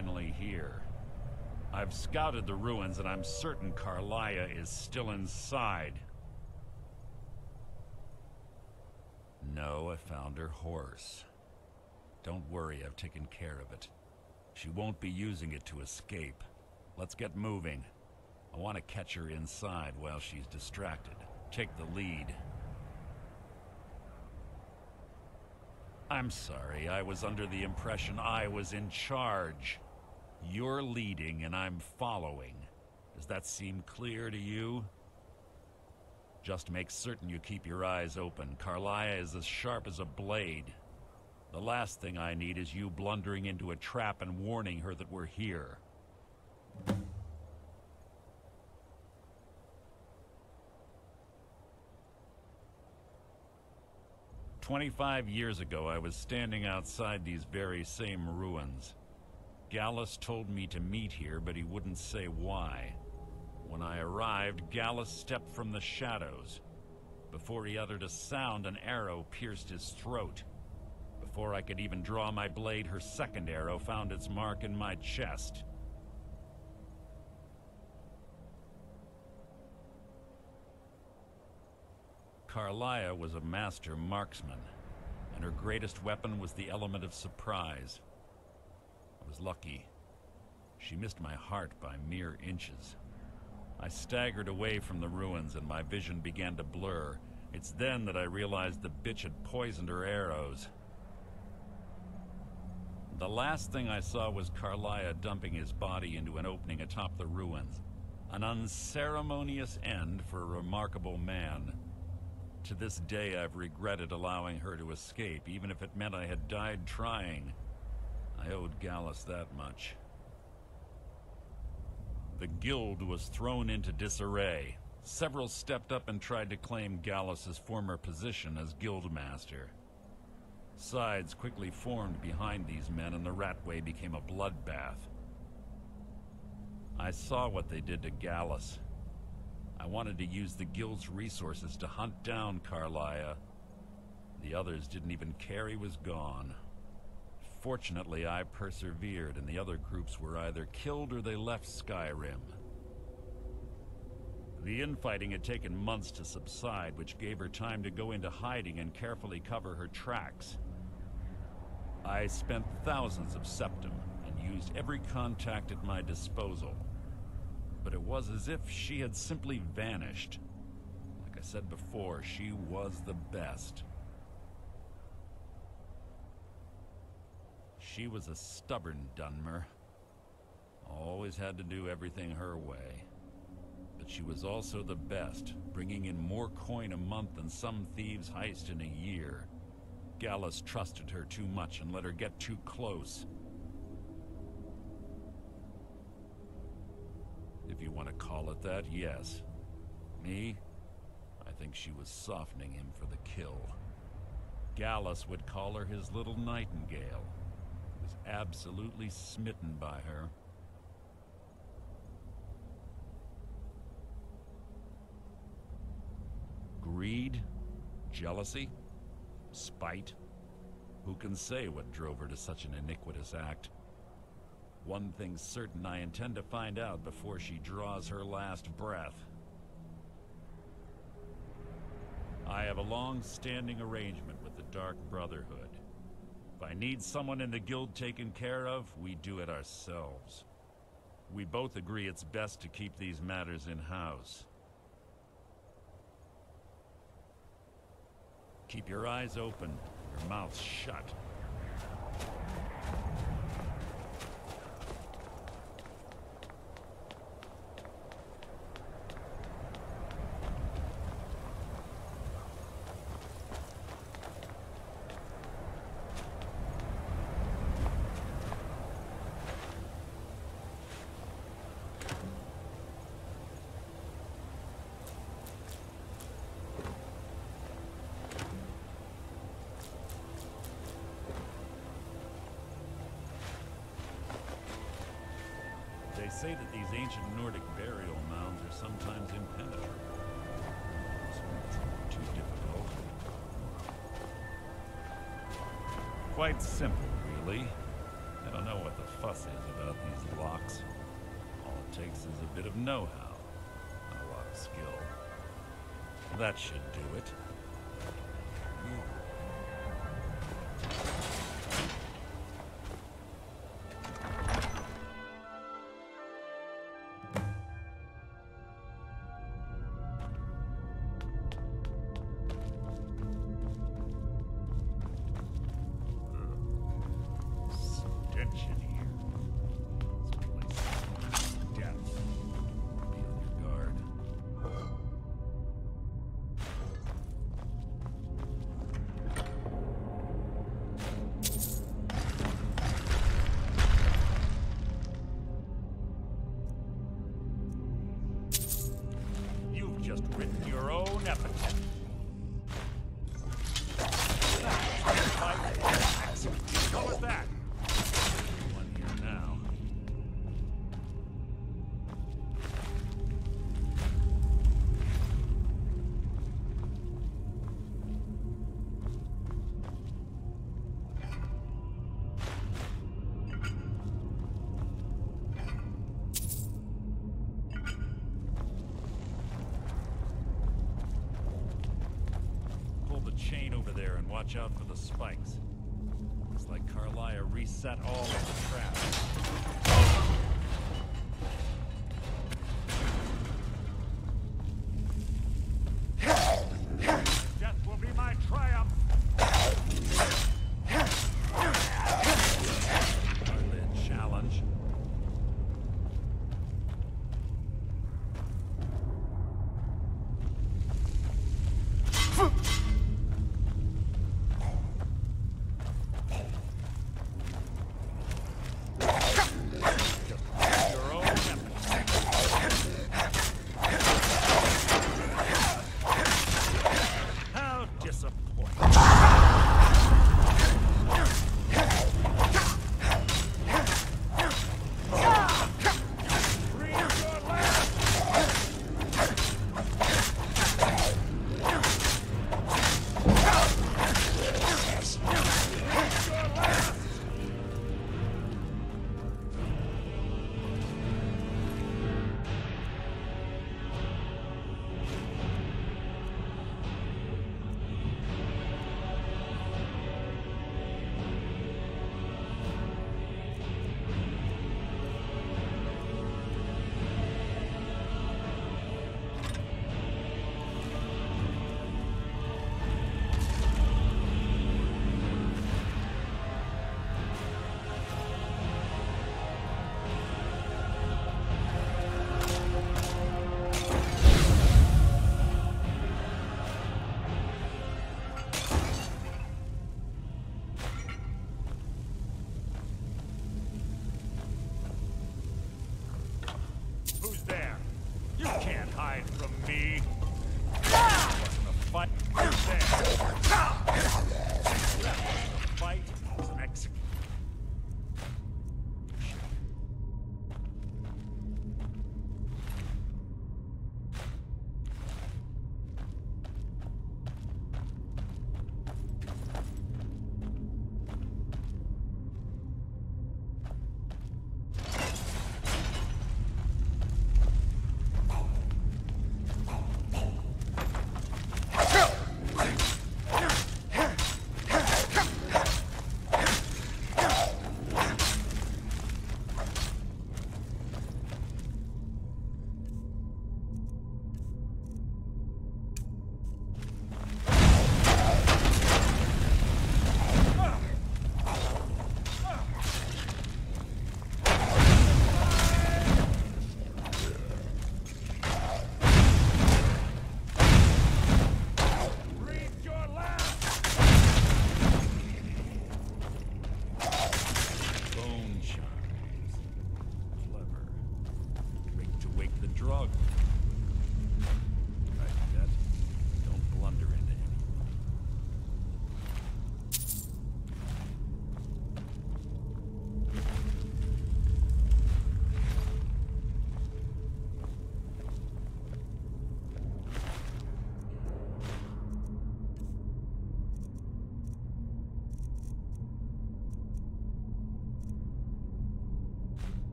finally here. I've scouted the ruins and I'm certain Carlia is still inside. No, I found her horse. Don't worry, I've taken care of it. She won't be using it to escape. Let's get moving. I want to catch her inside while she's distracted. Take the lead. I'm sorry, I was under the impression I was in charge. You're leading and I'm following. Does that seem clear to you? Just make certain you keep your eyes open. Carlia is as sharp as a blade. The last thing I need is you blundering into a trap and warning her that we're here. 25 years ago, I was standing outside these very same ruins. Gallus told me to meet here, but he wouldn't say why. When I arrived, Gallus stepped from the shadows. Before he uttered a sound, an arrow pierced his throat. Before I could even draw my blade, her second arrow found its mark in my chest. Carlia was a master marksman, and her greatest weapon was the element of surprise. I was lucky. She missed my heart by mere inches. I staggered away from the ruins and my vision began to blur. It's then that I realized the bitch had poisoned her arrows. The last thing I saw was Carlia dumping his body into an opening atop the ruins. An unceremonious end for a remarkable man. To this day, I've regretted allowing her to escape, even if it meant I had died trying. I owed Gallus that much. The guild was thrown into disarray. Several stepped up and tried to claim Gallus's former position as guildmaster. Sides quickly formed behind these men, and the Ratway became a bloodbath. I saw what they did to Gallus. I wanted to use the guild's resources to hunt down Carlia. The others didn't even care he was gone. Fortunately, I persevered, and the other groups were either killed or they left Skyrim. The infighting had taken months to subside, which gave her time to go into hiding and carefully cover her tracks. I spent thousands of septum and used every contact at my disposal. But it was as if she had simply vanished. Like I said before, she was the best. She was a stubborn Dunmer. Always had to do everything her way. But she was also the best, bringing in more coin a month than some thieves heist in a year. Gallus trusted her too much and let her get too close. If you want to call it that, yes. Me? I think she was softening him for the kill. Gallus would call her his little nightingale. He was absolutely smitten by her. Greed? Jealousy? Spite? Who can say what drove her to such an iniquitous act? One thing's certain, I intend to find out before she draws her last breath. I have a long-standing arrangement with the Dark Brotherhood. If I need someone in the guild taken care of, we do it ourselves. We both agree it's best to keep these matters in-house. Keep your eyes open, your mouth shut. They say that these ancient Nordic burial mounds are sometimes impenetrable. This one's not too difficult. Quite simple, really. I don't know what the fuss is about these locks. All it takes is a bit of know-how, and a lot of skill. That should do it. Just written your own epitaph. How was that? One here now. Chain over there and watch out for the spikes. Looks like Carlia reset all of the traps. Death will be my triumph. Hardly a challenge.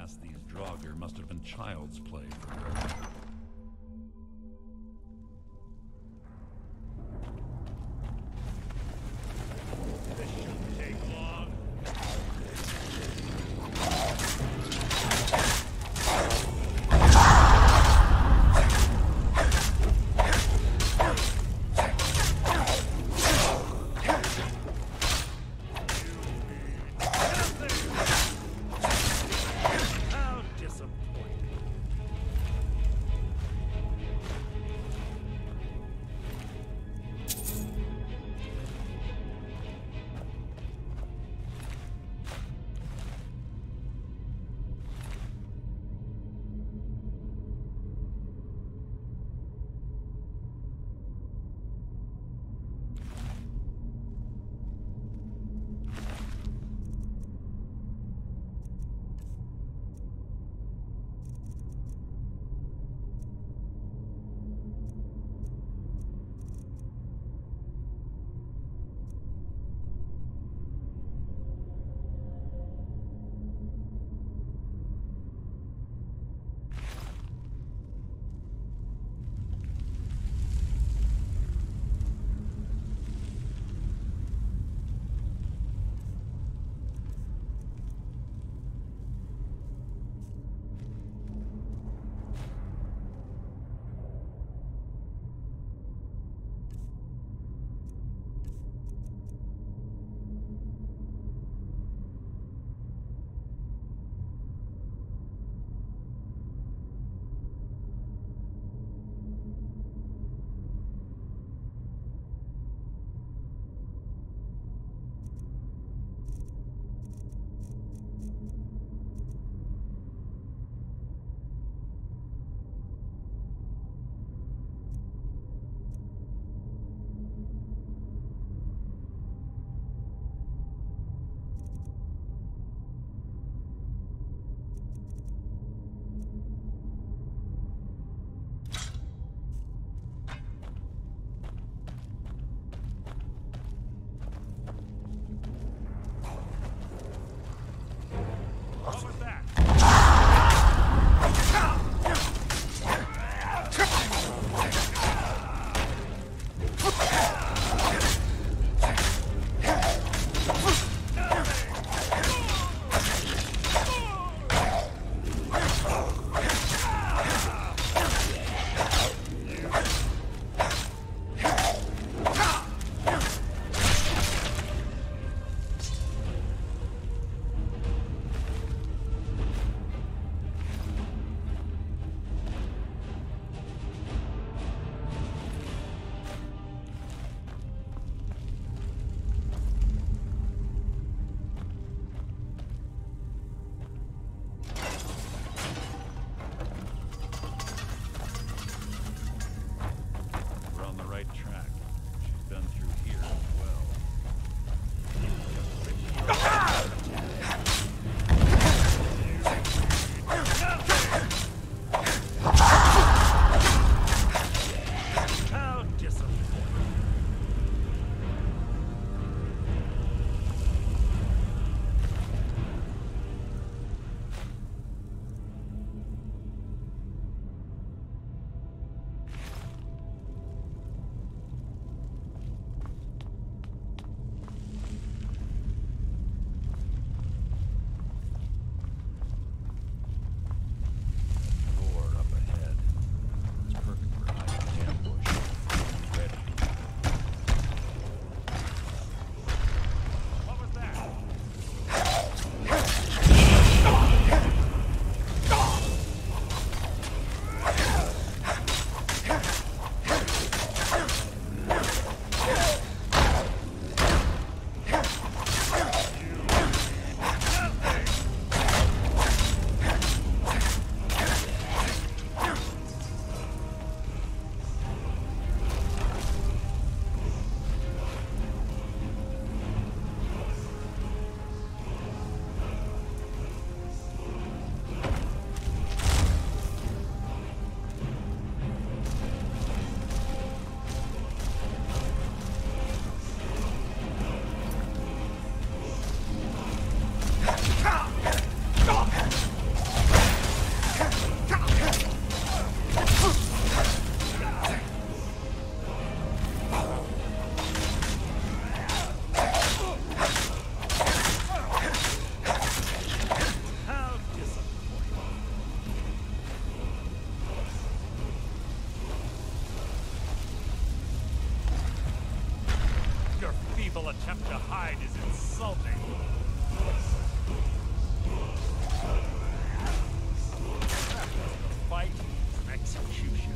guess these Draugr must have been child's play for her. This shouldn't take long. lethal attempt to hide is insulting. The fight is execution.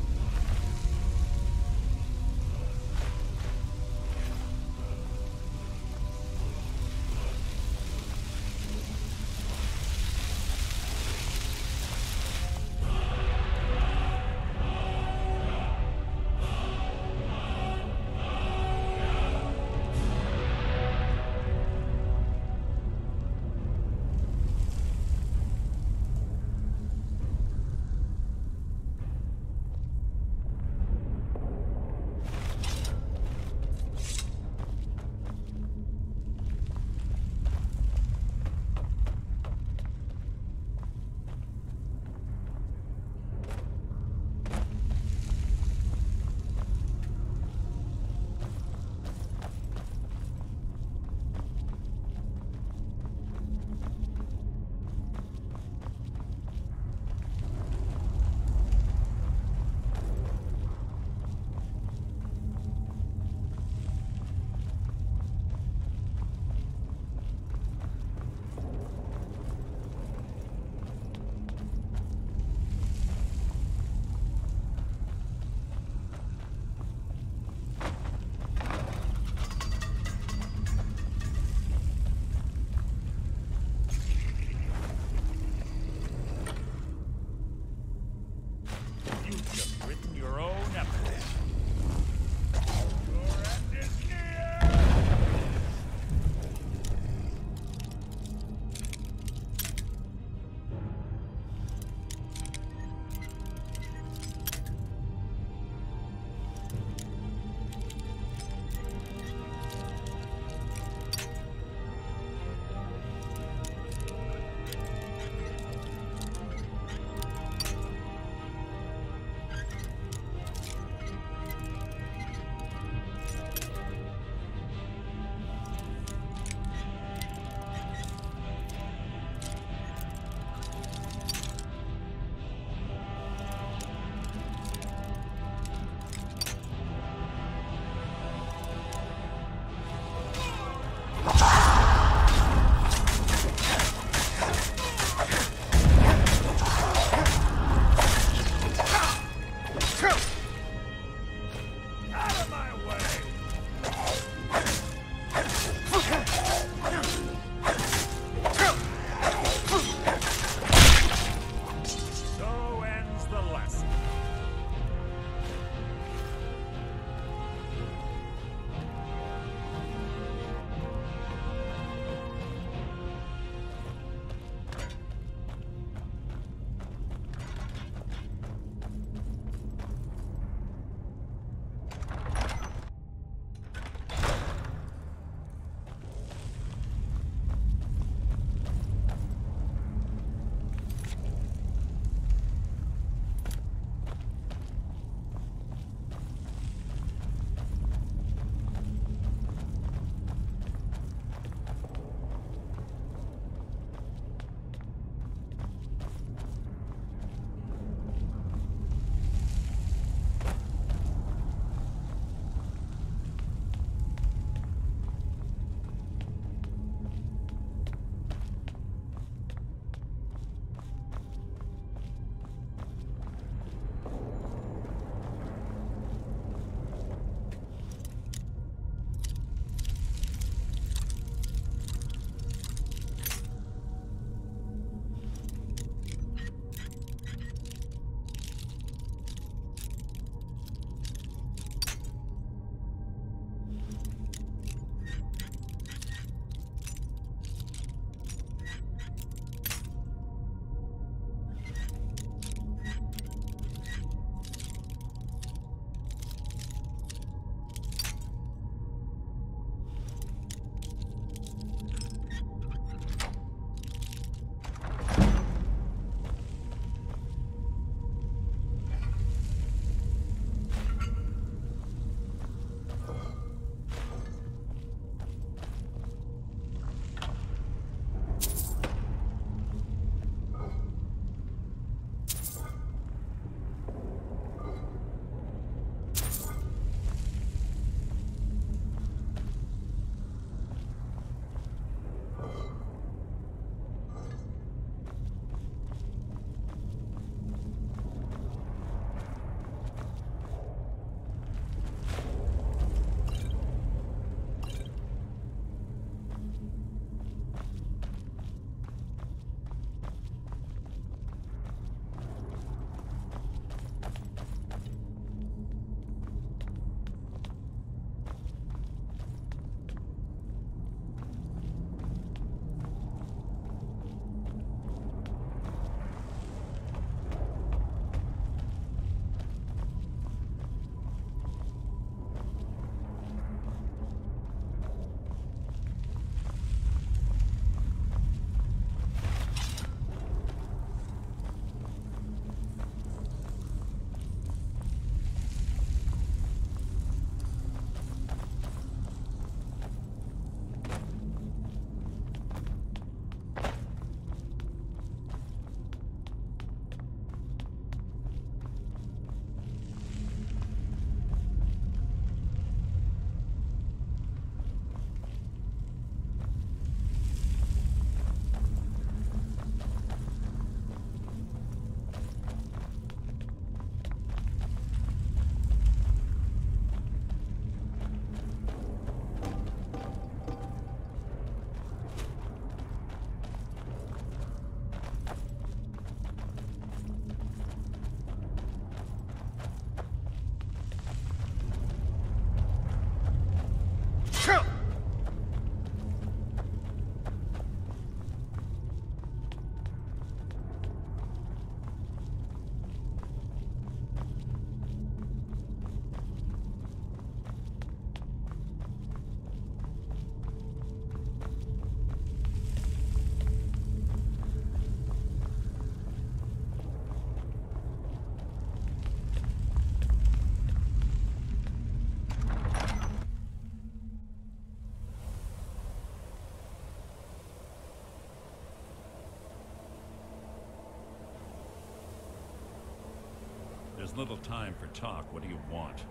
There's little time for talk. What do you want?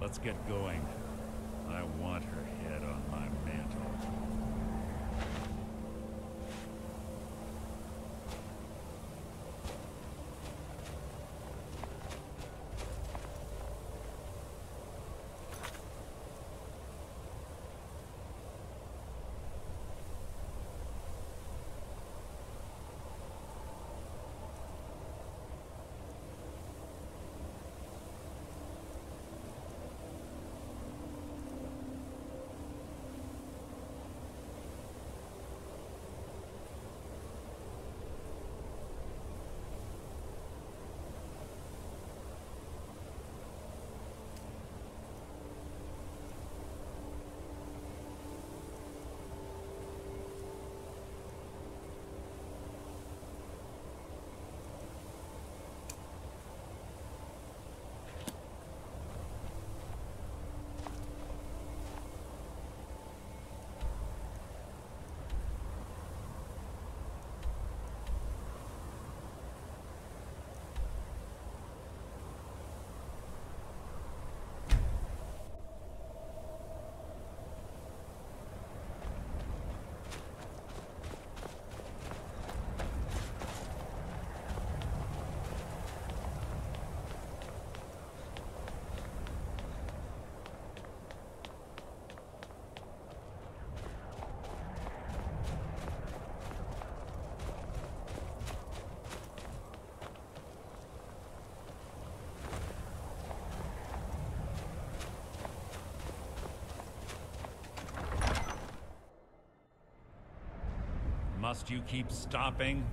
Let's get going. I want her head on my mantle. Must you keep stopping?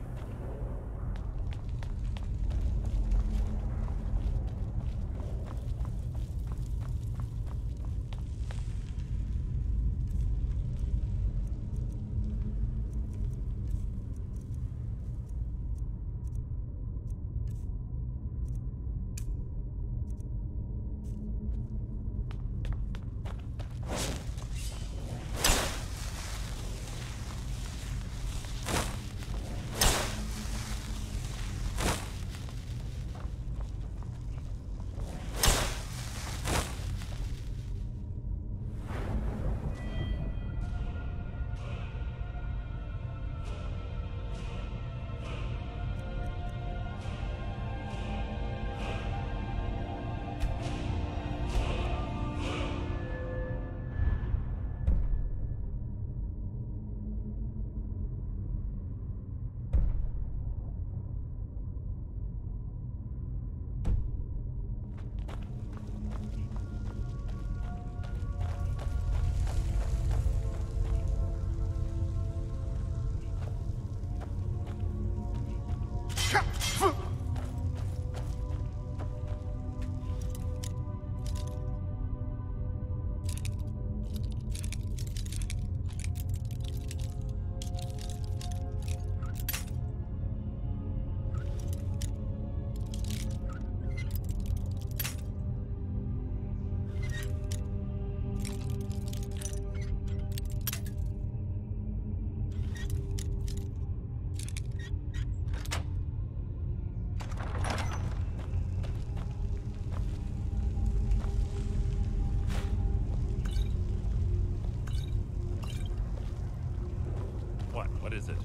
What is it?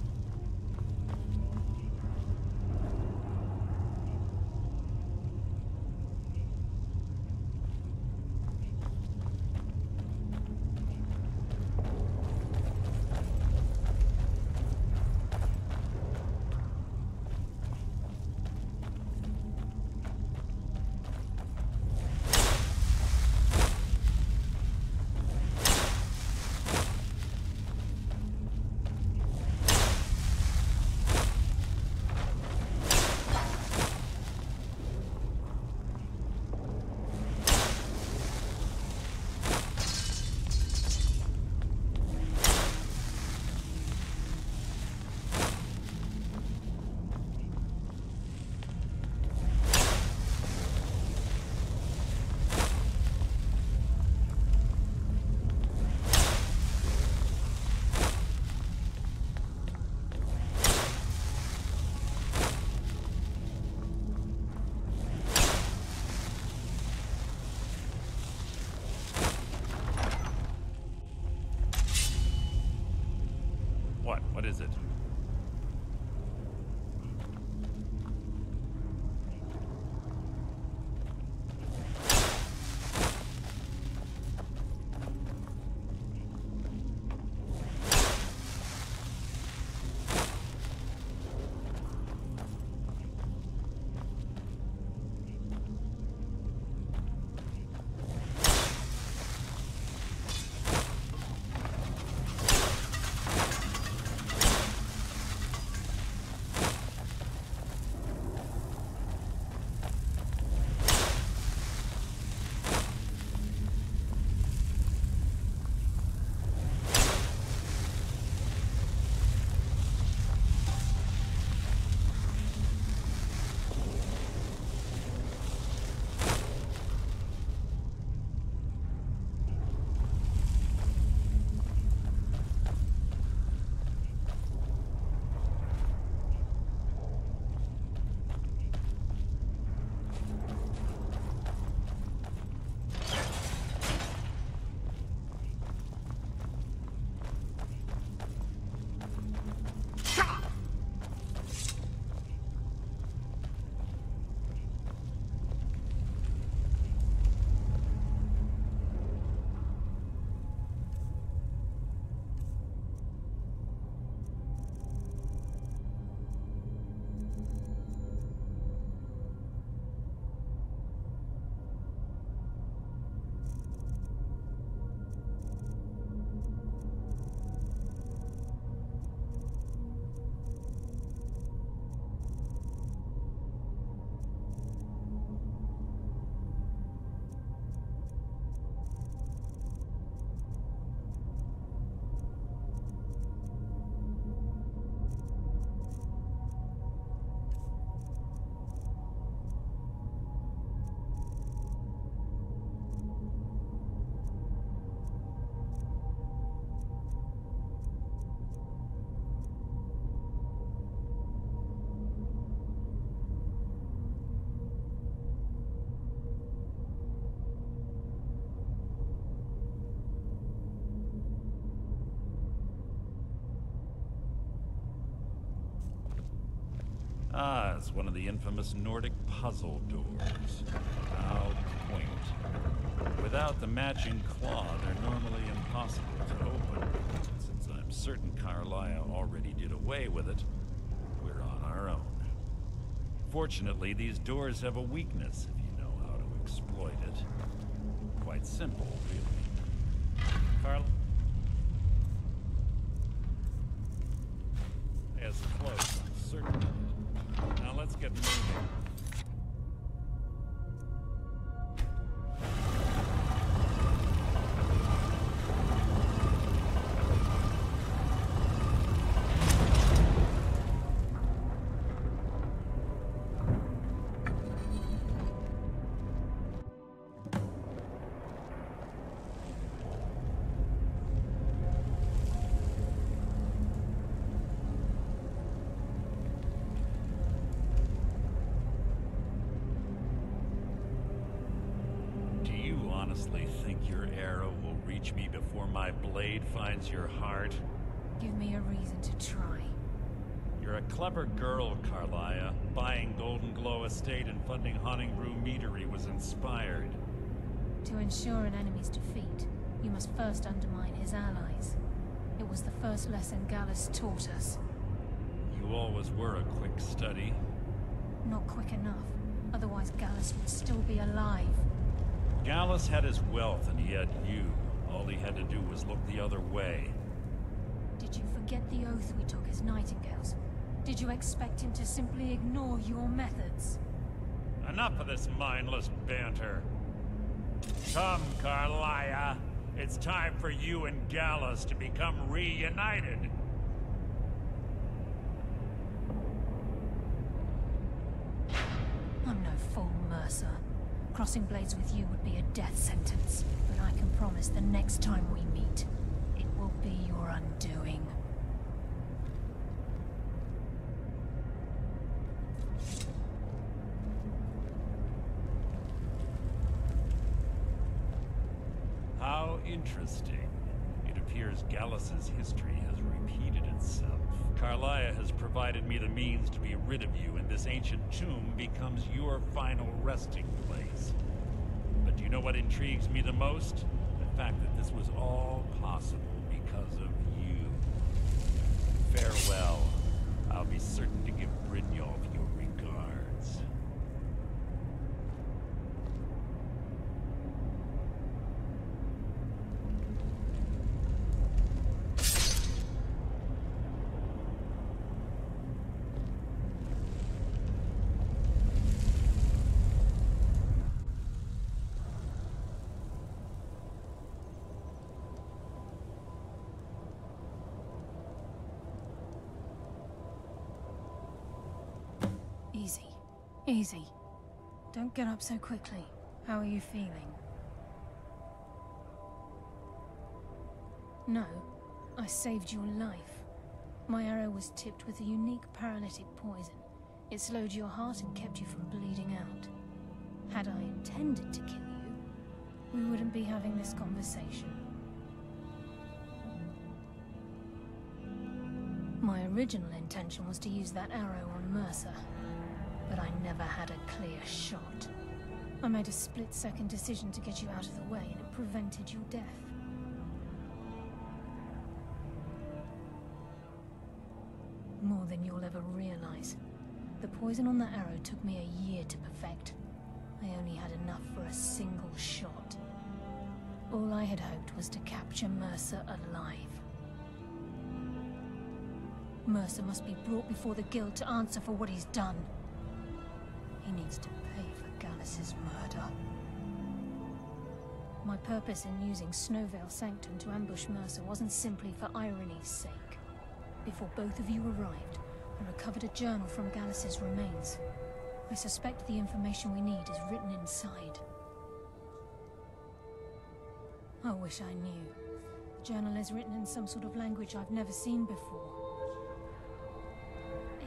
Ah, it's one of the infamous Nordic puzzle doors. How quaint. Without the matching claw, they're normally impossible to open. Since I'm certain Carlisle already did away with it, we're on our own. Fortunately, these doors have a weakness if you know how to exploit it. Quite simple, really. Carl? As close, I'm certain of it. Now let's get moving. Honestly think your arrow will reach me before my blade finds your heart? Give me a reason to try. You're a clever girl, Carlisle. Buying Golden Glow Estate and funding Haunting Brew Meadery was inspired. To ensure an enemy's defeat, you must first undermine his allies. It was the first lesson Gallus taught us. You always were a quick study. Not quick enough. Otherwise Gallus would still be alive. Gallus had his wealth and he had you. All he had to do was look the other way. Did you forget the oath we took as Nightingales? Did you expect him to simply ignore your methods? Enough of this mindless banter. Come, Carlisle. It's time for you and Gallus to become reunited. I'm no fool, Mercer. Crossing blades with you would be a death sentence, but I can promise the next time we meet, it will be your undoing. How interesting. It appears Gallus's history has repeated itself. Carlisle has provided me the means to be rid of you, and this ancient tomb becomes your final resting place. But do you know what intrigues me the most? The fact that this was all possible because of you. Farewell. I'll be certain to give Brynjolf your regards. Easy. Easy. Don't get up so quickly. How are you feeling? No, I saved your life. My arrow was tipped with a unique paralytic poison. It slowed your heart and kept you from bleeding out. Had I intended to kill you, we wouldn't be having this conversation. My original intention was to use that arrow on Mercer, but I never had a clear shot. I made a split-second decision to get you out of the way, and it prevented your death. More than you'll ever realize. The poison on that arrow took me a year to perfect. I only had enough for a single shot. All I had hoped was to capture Mercer alive. Mercer must be brought before the Guild to answer for what he's done. He needs to pay for Gallus's murder. My purpose in using Snowvale Sanctum to ambush Mercer wasn't simply for irony's sake. Before both of you arrived, I recovered a journal from Gallus's remains. I suspect the information we need is written inside. I wish I knew. The journal is written in some sort of language I've never seen before.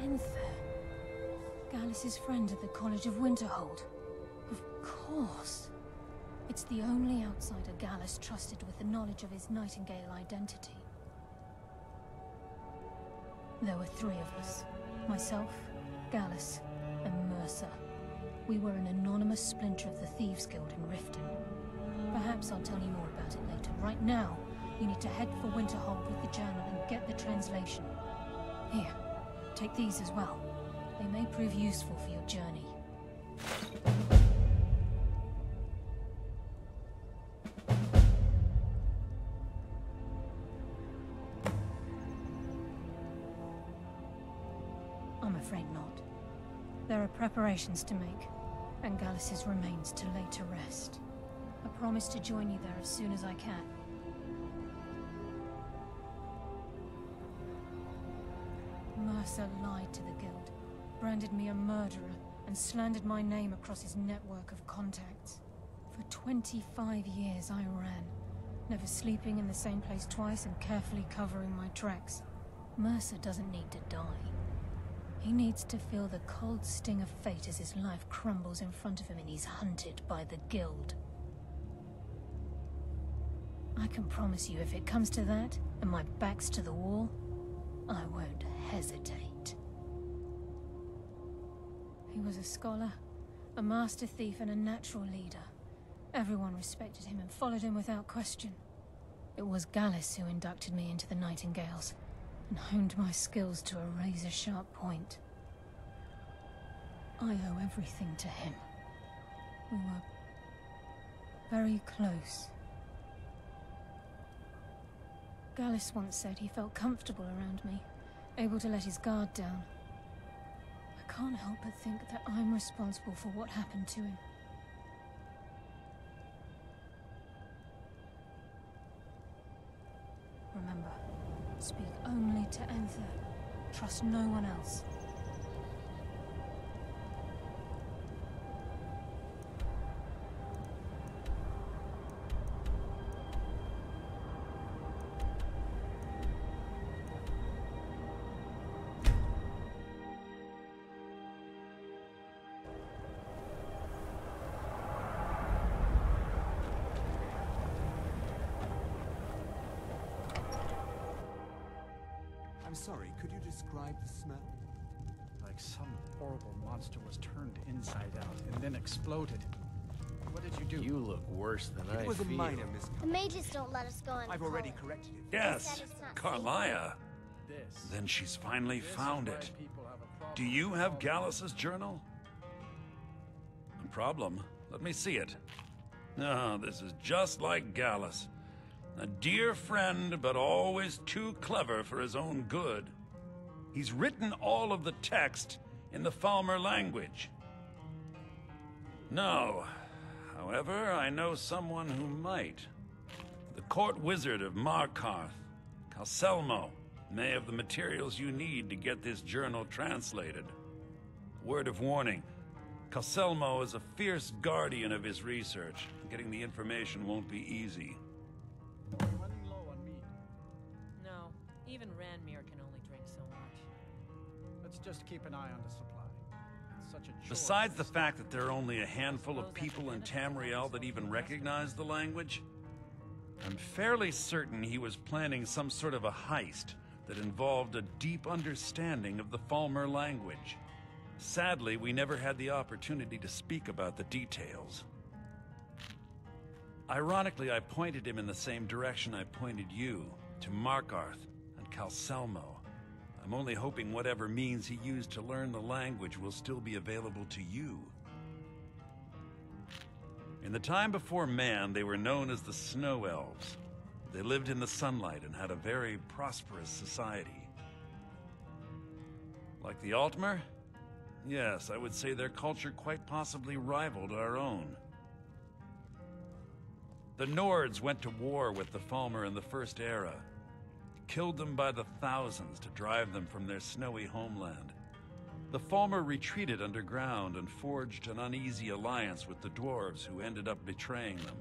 Enther. Gallus's friend at the College of Winterhold. Of course. It's the only outsider Gallus trusted with the knowledge of his Nightingale identity. There were 3 of us. Myself, Gallus, and Mercer. We were an anonymous splinter of the Thieves Guild in Riften. Perhaps I'll tell you more about it later. Right now, you need to head for Winterhold with the journal and get the translation. Here, take these as well. They may prove useful for your journey. I'm afraid not. There are preparations to make, and Gallus's remains to lay to rest. I promise to join you there as soon as I can. Mercer lied to the Guild, branded me a murderer, and slandered my name across his network of contacts. For 25 years I ran, never sleeping in the same place twice and carefully covering my tracks. Mercer doesn't need to die. He needs to feel the cold sting of fate as his life crumbles in front of him and he's hunted by the Guild. I can promise you, if it comes to that, and my back's to the wall, I won't hesitate. He was a scholar, a master thief, and a natural leader. Everyone respected him and followed him without question. It was Gallus who inducted me into the Nightingales, and honed my skills to a razor-sharp point. I owe everything to him. We were very close. Gallus once said he felt comfortable around me, able to let his guard down. I can't help but think that I'm responsible for what happened to him. Remember, speak only to Enther. Trust no one else. I'm sorry, could you describe the smell? Like some horrible monster was turned inside out and then exploded. What did you do? You look worse than I feel. It was a minor miscommunication. The mages don't let us go in. I've already corrected it. Yes, Carlia. Then she's finally found it. Do you have Gallus's journal? No problem. Let me see it. Ah, this is just like Gallus. A dear friend, but always too clever for his own good. He's written all of the text in the Falmer language. No. However, I know someone who might. The court wizard of Markarth, Calselmo, may have the materials you need to get this journal translated. Word of warning, Calselmo is a fierce guardian of his research. Getting the information won't be easy. Running low on meat. No, even Ranmir can only drink so much. Let's just keep an eye on the supply. It's such a chore. Besides the fact that there are only a handful of people in Tamriel that even recognize the language, I'm fairly certain he was planning some sort of a heist that involved a deep understanding of the Falmer language. Sadly, we never had the opportunity to speak about the details. Ironically, I pointed him in the same direction I pointed you, to Markarth and Calselmo. I'm only hoping whatever means he used to learn the language will still be available to you. In the time before man, they were known as the Snow Elves. They lived in the sunlight and had a very prosperous society. Like the Altmer? Yes, I would say their culture quite possibly rivaled our own. The Nords went to war with the Falmer in the First Era, killed them by the thousands to drive them from their snowy homeland. The Falmer retreated underground and forged an uneasy alliance with the dwarves who ended up betraying them.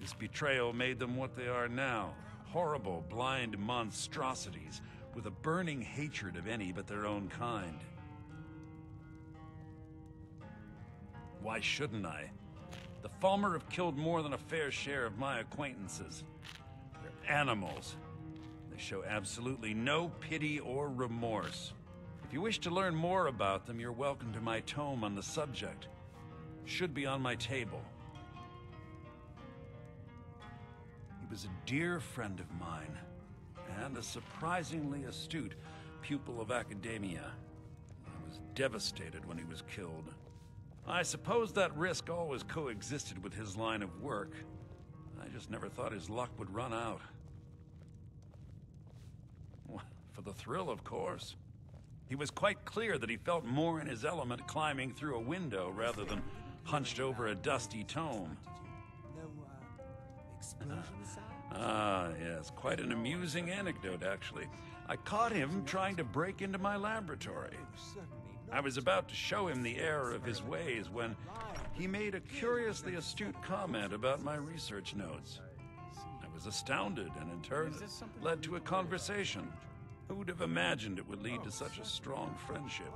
This betrayal made them what they are now, horrible, blind monstrosities with a burning hatred of any but their own kind. Why shouldn't I? The Falmer have killed more than a fair share of my acquaintances. They're animals. They show absolutely no pity or remorse. If you wish to learn more about them, you're welcome to my tome on the subject. Should be on my table. He was a dear friend of mine, and a surprisingly astute pupil of academia. I was devastated when he was killed. I suppose that risk always coexisted with his line of work. I just never thought his luck would run out. For the thrill, of course. He was quite clear that he felt more in his element climbing through a window rather than hunched over a dusty tome. Yes, quite an amusing anecdote, actually. I caught him trying to break into my laboratory. I was about to show him the error of his ways when he made a curiously astute comment about my research notes. I was astounded, and in turn it led to a conversation. Who would have imagined it would lead to such a strong friendship?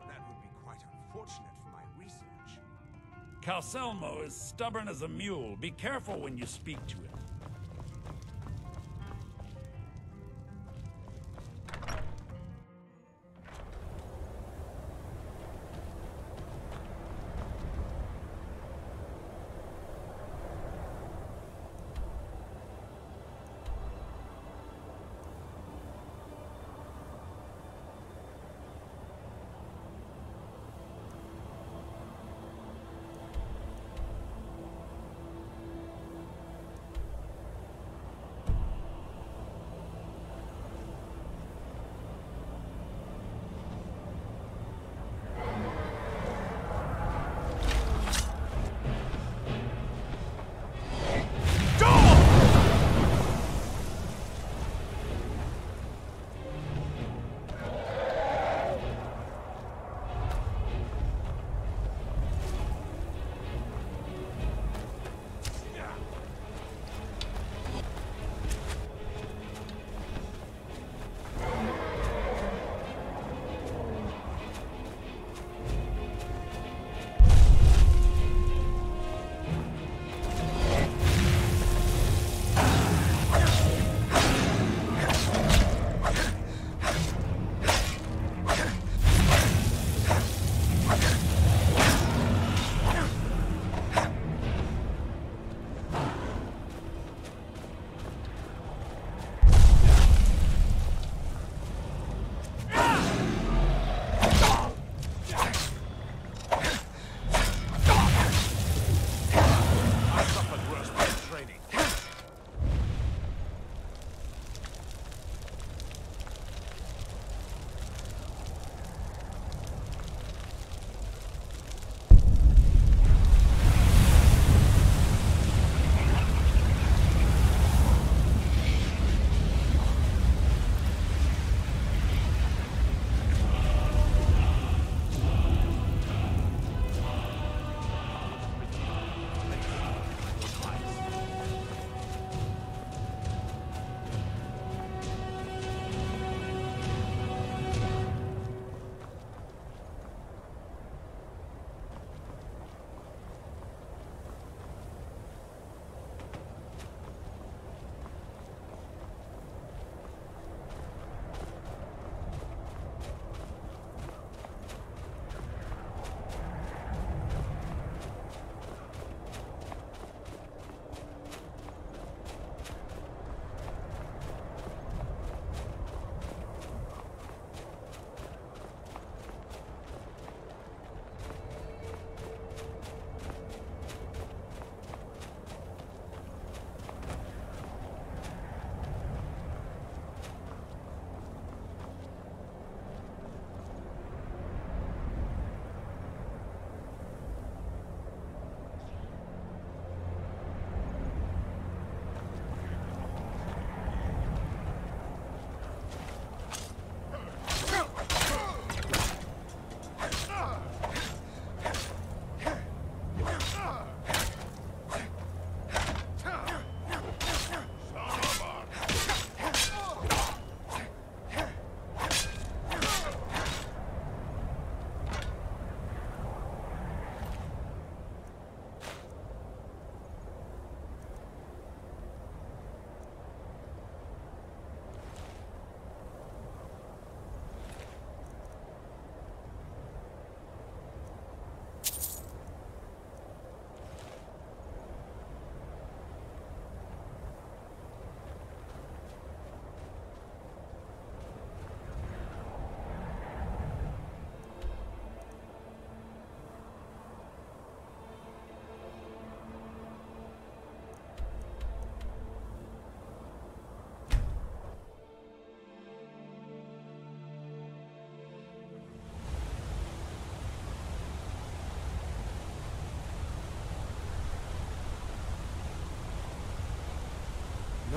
That would be quite unfortunate for my research. Calcelmo is stubborn as a mule. Be careful when you speak to him.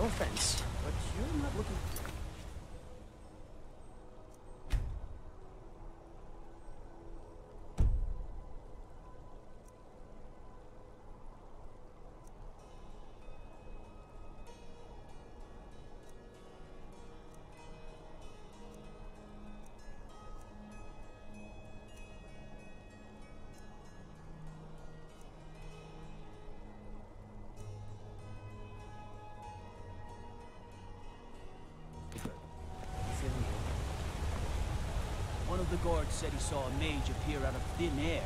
No offense, but you're not looking... One of the guards said he saw a mage appear out of thin air.